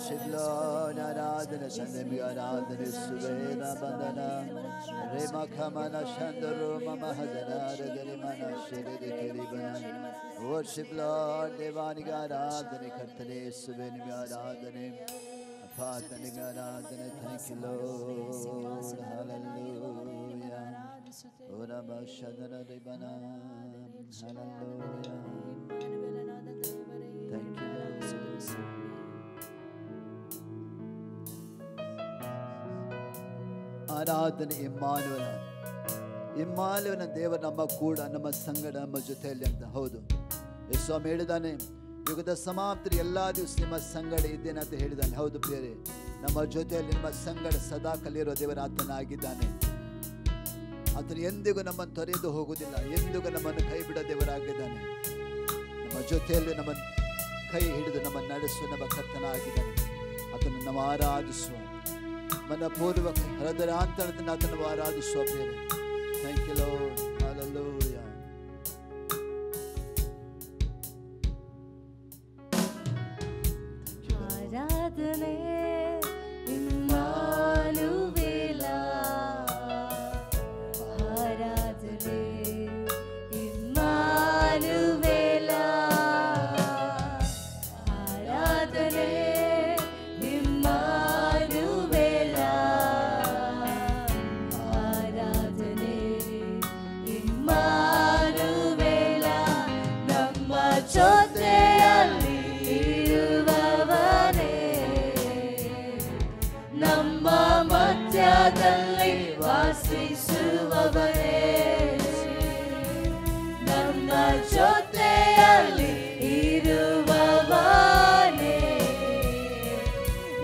Worship Lord, Aradhana, Sandemi Aradhana, Suvena Bandana, Rema Kamana Shandaro, Mama Hadana, Regalimana, Shiri Kiribana. Worship Lord, Devaniga Aradhana, Kartane, Suveni Aradhana, Apatani Aradhana. Thank you, Lord. Hallelujah. Urama Shadana Ribana. Hallelujah. Thank you, Lord. ಆರಾಧನೆ ಇಮ್ಮಾನುವನ ದೇವರು ನಮ್ಮ ಕೂಡ, ನಮ್ಮ ಸಂಗಡ, ನಮ್ಮ ಜೊತೆಯಲ್ಲಿ ಅಂತ. ಹೌದು, ಸ್ವಾಮಿ ಹೇಳಿದಾನೆ, ಯುಗದ ಸಮಾಪ್ತಿ ಎಲ್ಲಾ ದಿವಸ ನಿಮ್ಮ ಸಂಗಡ ಇದ್ದೇನೆ ಅಂತ ಹೇಳಿದಾನೆ. ಹೌದು ಪ್ರಿಯರೇ, ನಮ್ಮ ಜೊತೆಯಲ್ಲಿ ನಿಮ್ಮ ಸಂಗಡ ಸದಾ ಕಲಿಯಿರೋ ದೇವರ ಆತನಾಗಿದ್ದಾನೆ. ಆತನು ಎಂದಿಗೂ ನಮ್ಮನ್ನು ತೊರೆದು ಹೋಗುವುದಿಲ್ಲ, ಎಂದಿಗೂ ನಮ್ಮನ್ನು ಕೈ ಬಿಡೋ ದೇವರಾಗಿದ್ದಾನೆ. ನಮ್ಮ ಜೊತೆಯಲ್ಲಿ ನಮ್ಮ ಕೈ ಹಿಡಿದು ನಮ್ಮನ್ನು ನಡೆಸುವ ನಮ್ಮ ಕರ್ತನಾಗಿದ್ದಾನೆ. ಆತನು ನಾವು ಆರಾಧಿಸುವ, ಮನಪೂರ್ವಕ ಹೃದಯ ಅಂತರದಿಂದ ಆತನು ಆರಾಧಿಸುವ ಪ್ರಿಯರೇ. Thank you Lord. ಹಲ್ಲೆಲೂಯಾ. ಆರಾಧನೆ ಇಮ್ಮಾನುವೇಲ, ಆರಾಧನೆ ಇಮ್ಮಾನುವೇಲ, ಆರಾಧನೆ ಇಮ್ಮಾನುವೇಲ, ಆರಾಧನೆ ಇಮ್ಮಾನುವೇಲ. ನಮ್ಮ ಜೊತೆಯಲ್ಲಿ ಇರುವವನೇ, ನಮ್ಮ ಮಧ್ಯದಲ್ಲಿ ವಾಸಿಸುವವನೇ, ನಮ್ಮ ಜೊತೆಯಲ್ಲಿ ಇರುವವನೇ,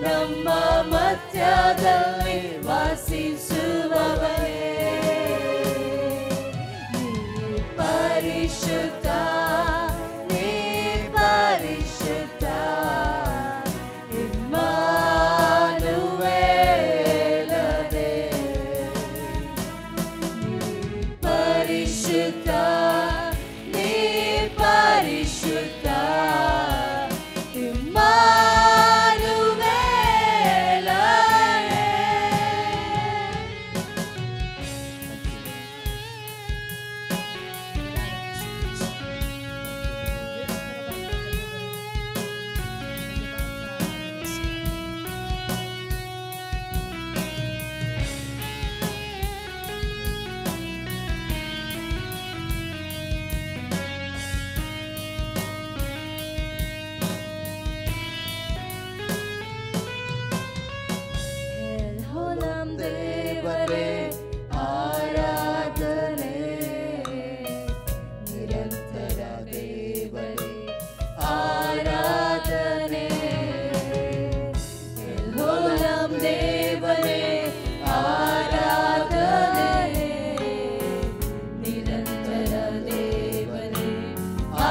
ನಮ್ಮ ಮಧ್ಯದಲ್ಲಿ ವಾಸಿಸುವವನೇ. ನೀ ಪರಿಶುದ್ಧ, ನೀ ಪರಿಶುದ್ಧ, ಇಮ್ಮಾನುವೇಲನೇ. ನೀ ಪರಿಶುದ್ಧ, ನೀ ಪರಿಶುದ್ಧ, ಇಮ್ಮಾನುವೇಲನೇ. ಎಲ್ಹೋಲಂ ದೇವರೇ ಆರಾಧನೆ, ನಿರಂತರ ದೇವರೇ ಆರಾಧನೆ. ಎಲ್ಹೋಲಂ ದೇವರೇ ಆರಾಧನೆ, ನಿರಂತರ ದೇವರೇ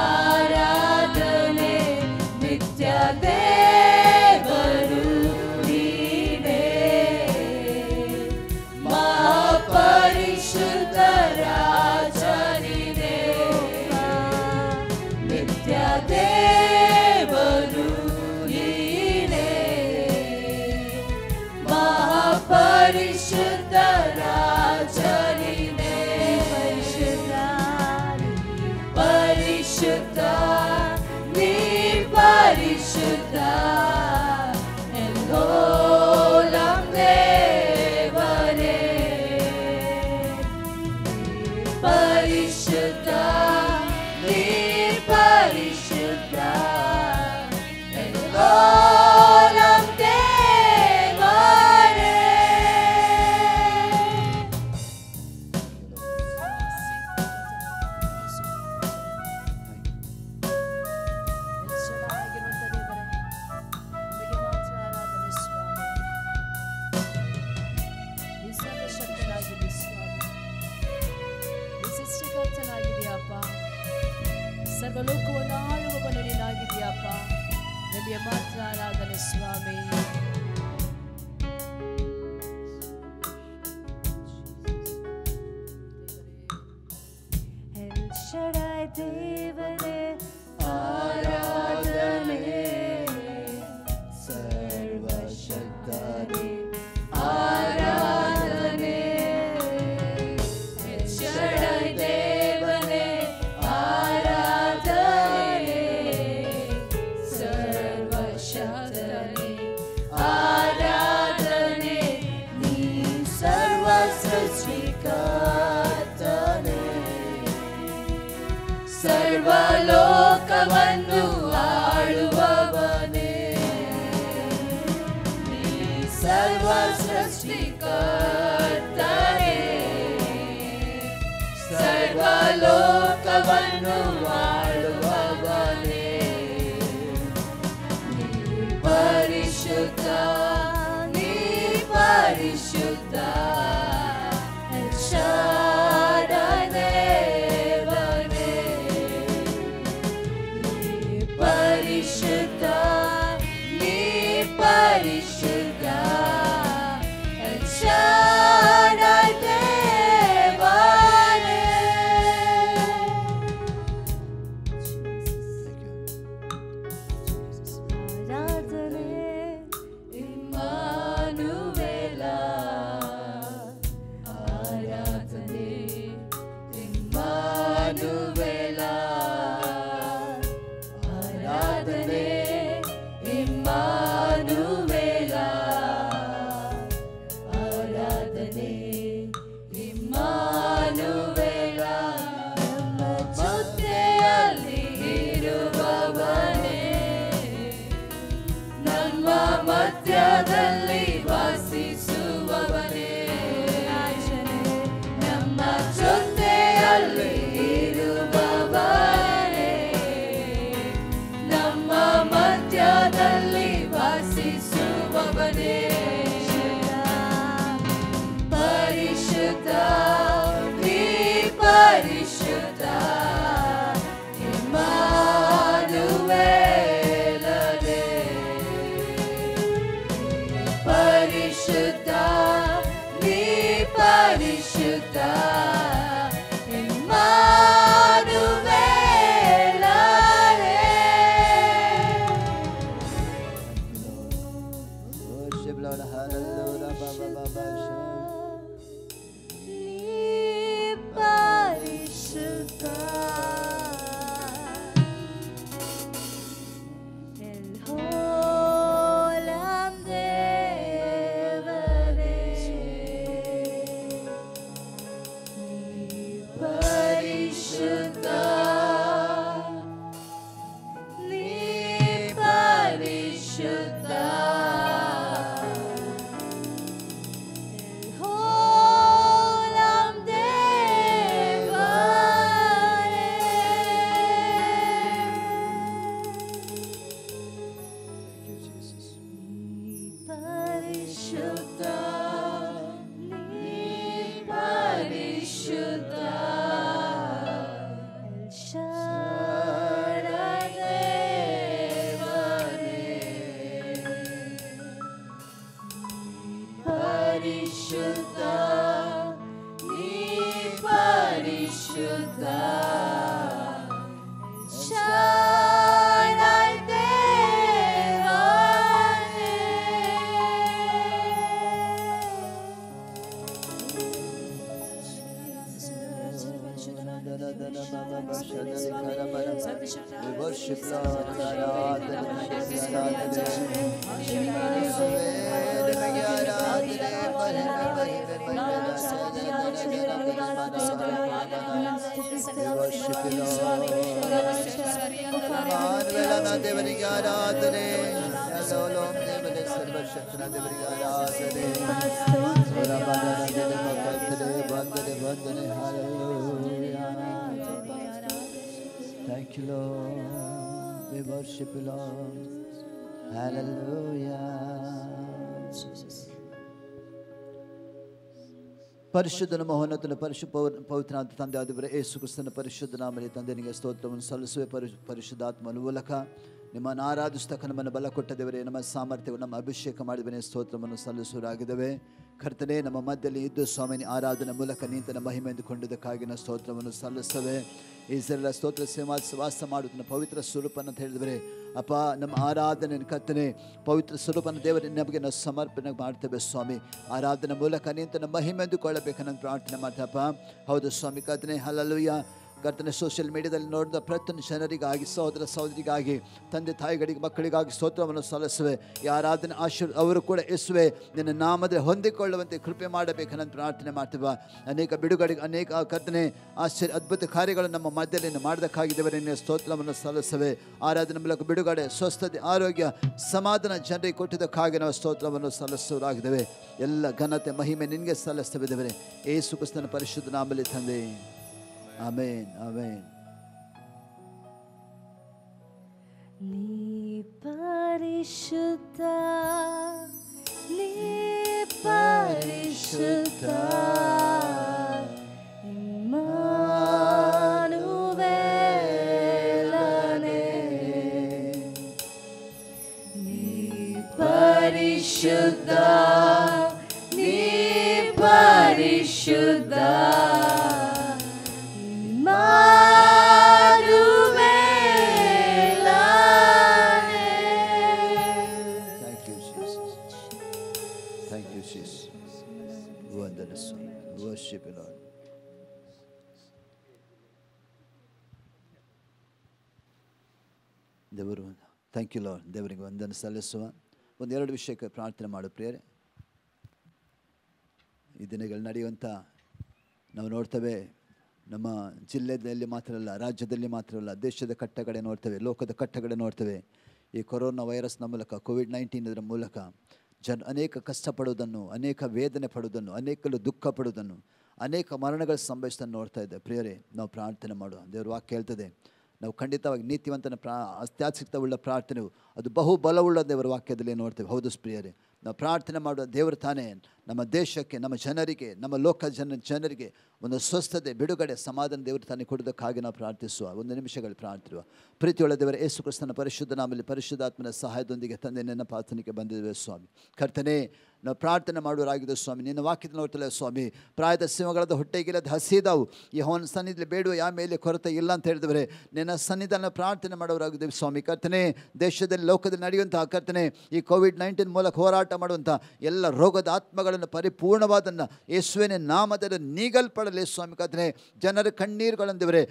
ಆರಾಧನೆ. ನಿತ್ಯ ದೇವರು ನೀನೇ, ಮಹಾಪರಿಶುದ್ಧ ರಾಜ ನೀನೇ. ನಿತ್ಯ ದೇವರು ನೀನೇ, ಮಹಾಪರಿಶುದ್ಧ ರಾಜ ನೀನೇ. ಪರಿಶುದ್ಧ, ನೀ ಪರಿಶುದ್ಧ, ಎಲ್ಹೋಲಂ ದೇವರೇ. ಪರಿಶುದ್ಧ, ನೀ ಪರಿಶುದ್ಧ, ಎಲ್ಹೋಲಂ ದೇವರೇ. ಸರ್ವಲೋಕವನ್ನು ಆಳುವವನು ನೀನಾಗಿದೆಯಪ್ಪ. ನಿಮಗೆ ಮಾತ್ರ ಆರಾಧನೆ ಸ್ವಾಮಿ. ಎಲ್ ಶಡಾಯ್ ದೇವರೇ ಆರಾಧನೆ, ಸರ್ವ ಸರ್ವಲೋಕವನ್ನು ಆಳುವವನೇ, ನೀ ಸರ್ವ ಸೃಷ್ಟಿಕರ್ತನೇ, ಸರ್ವಲೋಕವನ್ನು ಆಳುವವನೇ, ನೀ ಪರಿಶುದ್ಧ, ನೀ ಪರಿಶುದ್ಧ, ಎಲ್ ಶಾಡೈ ದೇವನೇ, ನೀ ಪರಿಶುದ್ಧ, ನೀ ಪರಿಶುದ್ಧ, ಎಲ್ ಶಾಡೈ ದೇವನೇ. ಆರಾಧನೆ ಇಮ್ಮಾನುವೇಲ, ಆರಾಧನೆ ಇಮ್ಮಾನುವೇಲ, ಆರಾಧನೆ ಇಮ್ಮಾನುವೇಲ, ಆರಾಧನೆ ಇಮ್ಮಾನುವೇಲ, ನಮ್ಮ ಜೊತೆಯಲ್ಲಿ ಇರುವವನೇ, ನಮ್ಮ ಮಧ್ಯದಲ್ಲಿ ವಾಸಿಸುವವನೇ, ನಮ್ಮ ಜೊತೆಯಲ್ಲಿ ಇರುವವನೇ, ನಮ್ಮ ಮಧ್ಯದಲ್ಲಿ ವಾಸಿಸುವವನೇ, ಪರಿಶುದ್ಧ, ನೀ ಪರಿಶುದ್ಧ, ಇಮ್ಮಾನುವೇಲನೇ, ಪರಿಶುದ್ಧ, ನೀ ಪರಿಶುದ್ಧ, ಇಮ್ಮಾನುವೇಲನೇ. Worship Lord, hallelujah, ba ba ba ba sha. ನೀ ಪರಿಶುದ್ಧ, ಎಲ್ ಹೋಲಂ ದೇವರೇ, ನೀ ಪರಿಶುದ್ಧ, ನೀ ಪರಿಶುದ್ಧ, ಹೋಲಂ ದೇವರೇ, Thank you, Jesus. ನೀ ಪರಿಶುದ್ಧ, ನೀ ಪರಿಶುದ್ಧ, ಎಲ್ ಶಾಡೈ ದೇವರೇ, ಪರಿಶುದ್ಧ, ನೀ ಪರಿಶುದ್ಧ, ಶಾಡೈ ದೇವರೇ. We worship Lord, ದೇವರಿಗೆ ಆರಾಧನೆ, ಎಲ್ಲೋಲೋಂ ದೇವರೇ, ಸರ್ವಶಕ್ತನ ದೇವರಿಗೆ ಆರಾಧನೆ, ವಂದನೆ ವಂದನೆ, hallelujah. Thank you, Lord. We worship you, Lord. Hallelujah. ಪರಿಶುದ್ಧನ ಮಹೋನ್ನತನ ಪವಿತ್ರನಾದ ತಂದೆ ಆದವರೇ, ಯೇಸು ಕ್ರಿಸ್ತನ ಪರಿಶುದ್ಧ ನಾಮದಲ್ಲಿ ತಂದೆ ನಿಮಗೆ ಸ್ತೋತ್ರವನ್ನು ಸಲ್ಲಿಸುವೆ. ಪರಿಶುದ್ಧಾತ್ಮನ ಮೂಲಕ ನಿಮ್ಮನ್ನು ಆರಾಧಿಸ್ತಕ್ಕ ನಮ್ಮನ್ನು ಬಲ ಕೊಟ್ಟ ದೇವರೇ, ನಮ್ಮ ಸಾಮರ್ಥ್ಯವನ್ನು ನಮ್ಮ ಅಭಿಷೇಕ ಮಾಡಿದವನೇ ಸ್ತೋತ್ರವನ್ನು ಸಲ್ಲಿಸುವರಾಗಿದ್ದೇವೆ. ಕರ್ತನೆ, ನಮ್ಮ ಮಧ್ಯದಲ್ಲಿ ಇದ್ದು ಸ್ವಾಮಿನಿ ಆರಾಧನೆ ಮೂಲಕ ನಿಂತನ ಮಹಿಮೆ ಎಂದುಕೊಂಡಿದ್ದಕ್ಕಾಗಿ ನಾವು ಸ್ತೋತ್ರವನ್ನು ಸಲ್ಲಿಸ್ತೇವೆ. ಇಸ್ರಾಯೇಲ್ ಸ್ತೋತ್ರ ವಾಸ ಮಾಡುವುದನ್ನು ಪವಿತ್ರ ಸ್ವರೂಪನ ಅಂತ ಹೇಳಿದವರೇ, ಅಪ್ಪ ನಮ್ಮ ಆರಾಧನೆ ಕರ್ತನೆ ಪವಿತ್ರ ಸ್ವರೂಪನ ದೇವರೇ ನಮಗೆ ನಾವು ಸಮರ್ಪಣೆ ಮಾಡ್ತೇವೆ ಸ್ವಾಮಿ. ಆರಾಧನೆ ಮೂಲಕ ನಿಂತನ ಮಹಿಮೆ ಎಂದುಕೊಳ್ಳಬೇಕನ್ನೋ ಪ್ರಾರ್ಥನೆ ಮಾಡ್ತೇವಪ್ಪ. ಹೌದು ಸ್ವಾಮಿ ಕರ್ತನೆ, ಹಲ್ಲಲೂಯ. ಕರ್ತನೆ ಸೋಷಿಯಲ್ ಮೀಡಿಯಾದಲ್ಲಿ ನೋಡಿದ ಪ್ರತಿಯೊಂದು ಜನರಿಗಾಗಿ, ಸಹೋದರ ಸಹೋದರಿಗಾಗಿ, ತಂದೆ ತಾಯಿಗಳಿಗೆ, ಮಕ್ಕಳಿಗಾಗಿ ಸ್ತೋತ್ರವನ್ನು ಸಲ್ಲಿಸುವೆ. ಈ ಆರಾಧನೆ ಅವರು ಕೂಡ ಯೇಸುವೆ ನಿನ್ನ ನಾಮದಲ್ಲಿ ಹೊಂದಿಕೊಳ್ಳುವಂತೆ ಕೃಪೆ ಮಾಡಬೇಕು ನಾನು ಪ್ರಾರ್ಥನೆ ಮಾಡ್ತೀವ. ಅನೇಕ ಬಿಡುಗಡೆಗೆ, ಅನೇಕ ಕರ್ತನೆ ಆಶ್ಚರ್ಯ ಅದ್ಭುತ ಕಾರ್ಯಗಳು ನಮ್ಮ ಮಧ್ಯದಲ್ಲಿ ಮಾಡೋದಕ್ಕಾಗಿದ್ದೇವೆ. ನಿನ್ನ ಸ್ತೋತ್ರವನ್ನು ಸಲ್ಲಿಸುವೆ. ಆರಾಧನೆ ಮೂಲಕ ಬಿಡುಗಡೆ, ಸ್ವಸ್ಥತೆ, ಆರೋಗ್ಯ, ಸಮಾಧಾನ ಜನರಿಗೆ ಕೊಟ್ಟಿದ್ದಕ್ಕಾಗಿ ನಾವು ಸ್ತೋತ್ರವನ್ನು ಸಲ್ಲಿಸುವರಾಗಿದ್ದೇವೆ. ಎಲ್ಲ ಘನತೆ ಮಹಿಮೆ ನಿನಗೆ ಸಲ್ಲಿಸ್ತೇವೆ ದೇವರೇ, ಯೇಸು ಕ್ರಿಸ್ತನ ಪರಿಶುದ್ಧ ನಾಮದಲ್ಲಿ ತಂದೆ. Amen, amen. ನೀ ಪರಿಶುದ್ಧ, ನೀ ಪರಿಶುದ್ಧ, ಇಮ್ಮಾನುವೇಲನೇ. ನೀ ಪರಿಶುದ್ಧ, ನೀ ಪರಿಶುದ್ಧ, Worship you, Lord. ದೇವರು ಥ್ಯಾಂಕ್ ಯು ಲಾರ್ಡ್. ದೇವರಿಗೆ ವಂದನೆ ಸಲ್ಲಿಸುವ. ಒಂದೆರಡು ವಿಷಯಕ್ಕೆ ಪ್ರಾರ್ಥನೆ ಮಾಡು ಪ್ರಿಯರೇ. ಈ ದಿನಗಳು ನಡೆಯುವಂಥ ನಾವು ನೋಡ್ತೇವೆ, ನಮ್ಮ ಜಿಲ್ಲೆಯಲ್ಲಿ ಮಾತ್ರ ಅಲ್ಲ, ರಾಜ್ಯದಲ್ಲಿ ಮಾತ್ರ ಅಲ್ಲ, ದೇಶದ ಕಟ್ಟಕಡೆ ನೋಡ್ತೇವೆ, ಲೋಕದ ಕಟ್ಟಕಡೆ ನೋಡ್ತೇವೆ. ಈ ಕೊರೋನಾ ವೈರಸ್ನ ಮೂಲಕ, ಕೋವಿಡ್-19 ಇದರ ಮೂಲಕ ಅನೇಕ ಕಷ್ಟಪಡುವುದನ್ನು, ಅನೇಕ ವೇದನೆ ಪಡುವುದನ್ನು, ಅನೇಕರು ದುಃಖ ಪಡುವುದನ್ನು, ಅನೇಕ ಮರಣಗಳು ಸಂಭವಿಸೋದನ್ನು ನೋಡ್ತಾ ಇದ್ದೆ. ಪ್ರಿಯರೇ, ನಾವು ಪ್ರಾರ್ಥನೆ ಮಾಡುವ. ದೇವ್ರ ವಾಕ್ಯ ಹೇಳ್ತದೆ, ನಾವು ಖಂಡಿತವಾಗಿ ನೀತಿವಂತನ ಅತ್ಯಾಸಕ್ತವುಳ್ಳ ಪ್ರಾರ್ಥನೆಯು ಅದು ಬಹು ಬಲವುಳ್ಳ ದೇವರ ವಾಕ್ಯದಲ್ಲಿ ನೋಡ್ತೇವೆ. ಹೌದು ಪ್ರಿಯರೇ, ನಾವು ಪ್ರಾರ್ಥನೆ ಮಾಡುವ ದೇವರು ತಾನೇ ನಮ್ಮ ದೇಶಕ್ಕೆ, ನಮ್ಮ ಜನರಿಗೆ, ನಮ್ಮ ಲೋಕ ಜನರಿಗೆ ಒಂದು ಸ್ವಸ್ಥತೆ, ಬಿಡುಗಡೆ, ಸಮಾಧಾನ ದೇವರು ತಾನೇ ಕೊಡೋದಕ್ಕಾಗಿ ನಾವು ಪ್ರಾರ್ಥಿಸುವ. ಒಂದು ನಿಮಿಷಗಳು ಪ್ರಾರ್ಥಿಸುವ. ಪ್ರೀತಿಯೊಳ್ಳ ದೇವರ ಯೇಸು ಕ್ರಿಸ್ತನ ಪರಿಶುದ್ಧ ನಾಮದಲ್ಲಿ ಪರಿಶುದ್ಧಾತ್ಮನ ಸಹಾಯದೊಂದಿಗೆ ತಂದೆ ನಿನ್ನ ಪ್ರಾರ್ಥನೆಗೆ ಬಂದಿದ್ದೇವೆ ಸ್ವಾಮಿ. ಕರ್ತನೇ, ನಾವು ಪ್ರಾರ್ಥನೆ ಮಾಡುವರಾಗಿದೆ ಸ್ವಾಮಿ. ನಿನ್ನ ವಾಕ್ಯದ ನೋಡ್ತಲ್ಲ ಸ್ವಾಮಿ, ಪ್ರಾಯದ ಸಿಂಹಗಳದ ಹೊಟ್ಟೆಗಿಲ್ಲದ ಹಸಿದಾವು, ಯೆಹೋವನ ಸನ್ನಿಧಿಯಲ್ಲಿ ಬೇಡುವ ಯಾವ ಮೇಲೆ ಕೊರತೆ ಇಲ್ಲ ಅಂತ ಹೇಳಿದವರೆ, ನಿನ್ನ ಸನ್ನಿಧಾನ ಪ್ರಾರ್ಥನೆ ಮಾಡುವರಾಗಿದ್ದೇವೆ ಸ್ವಾಮಿ. ಕರ್ತನೇ, ದೇಶದಲ್ಲಿ, ಲೋಕದಲ್ಲಿ ನಡೆಯುವಂತಹ ಕರ್ತನೆ, ಈ ಕೋವಿಡ್-19 ಮೂಲಕ ಹೋರಾಟ ಮಾಡುವಂಥ ಎಲ್ಲ ರೋಗದ ಆತ್ಮಗಳನ್ನು ಪರಿಪೂರ್ಣವಾದನ್ನು ಯೇಸುವಿನ ನಾಮದಲ್ಲಿ ನೀಗಲ್ಪಡಲಿ ಸ್ವಾಮಿ. ಕರ್ತನೆ, ಜನರ ಕಣ್ಣೀರುಗಳಂದಿವರೆ,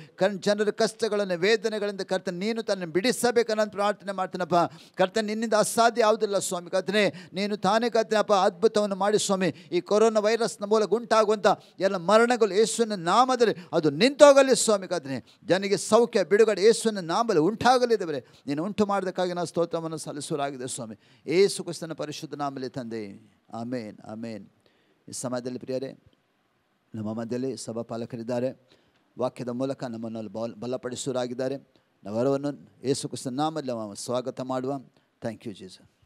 ಜನರ ಕಷ್ಟಗಳನ್ನು, ವೇದನೆಗಳಿಂದ ಕರ್ತನೆ ನೀನು ತನ್ನ ಬಿಡಿಸಬೇಕನ್ನೋದು ಪ್ರಾರ್ಥನೆ ಮಾಡ್ತೀನಪ್ಪ. ಕರ್ತನೆ, ನಿನ್ನಿಂದ ಅಸಾಧ್ಯ ಯಾವುದಿಲ್ಲ ಸ್ವಾಮಿ. ಕರ್ತನೆ, ನೀನು ತಾನೇ ಕರ್ತನಪ್ಪ ಅದ್ಭುತವನ್ನು ಮಾಡಿ ಸ್ವಾಮಿ. ಈ ಕೊರೋನಾ ವೈರಸ್ನ ಮೂಲಕ ಉಂಟಾಗುವಂಥ ಎಲ್ಲ ಮರಣಗಳು ಯೇಸುವಿನ ನಾಮದಲ್ಲಿ ಅದು ನಿಂತೋಗಲಿ ಸ್ವಾಮಿ. ಕರ್ತನೆ, ಜನರಿಗೆ ಸೌಖ್ಯ, ಬಿಡುಗಡೆ ಯೇಸುವಿನ ನಾಮದಲ್ಲಿ ಉಂಟಾಗಲಿದ್ದೇವೆ. ನೀನು ಉಂಟು ಮಾಡೋದಕ್ಕಾಗಿ ನಾವು ಸ್ತೋತ್ರವನ್ನು ಸಲ್ಲಿಸುವರಾಗಿದೆ ಸ್ವಾಮಿ. ಯೇಸು ಕ್ರಿಸ್ತನ ಪರಿಶುದ್ಧ ನಾಮದಲ್ಲಿ ತಂದೆ. ಆಮೇನ್, ಆಮೇನ್. ಈ ಸಮಯದಲ್ಲಿ ಪ್ರಿಯರೇ, ನಮ್ಮ ಮಧ್ಯದಲ್ಲಿ ಸಭಾಪಾಲಕರಿದ್ದಾರೆ. ವಾಕ್ಯದ ಮೂಲಕ ನಮ್ಮನ್ನು ಬಲಪಡಿಸುವರಾಗಿದ್ದಾರೆ. ನಾವೆಲ್ಲವನ್ನು ಯೇಸು ಕ್ರಿಸ್ತನ ನಾಮದಲ್ಲಿ ಸ್ವಾಗತ ಮಾಡುವ. Thank you Jesus.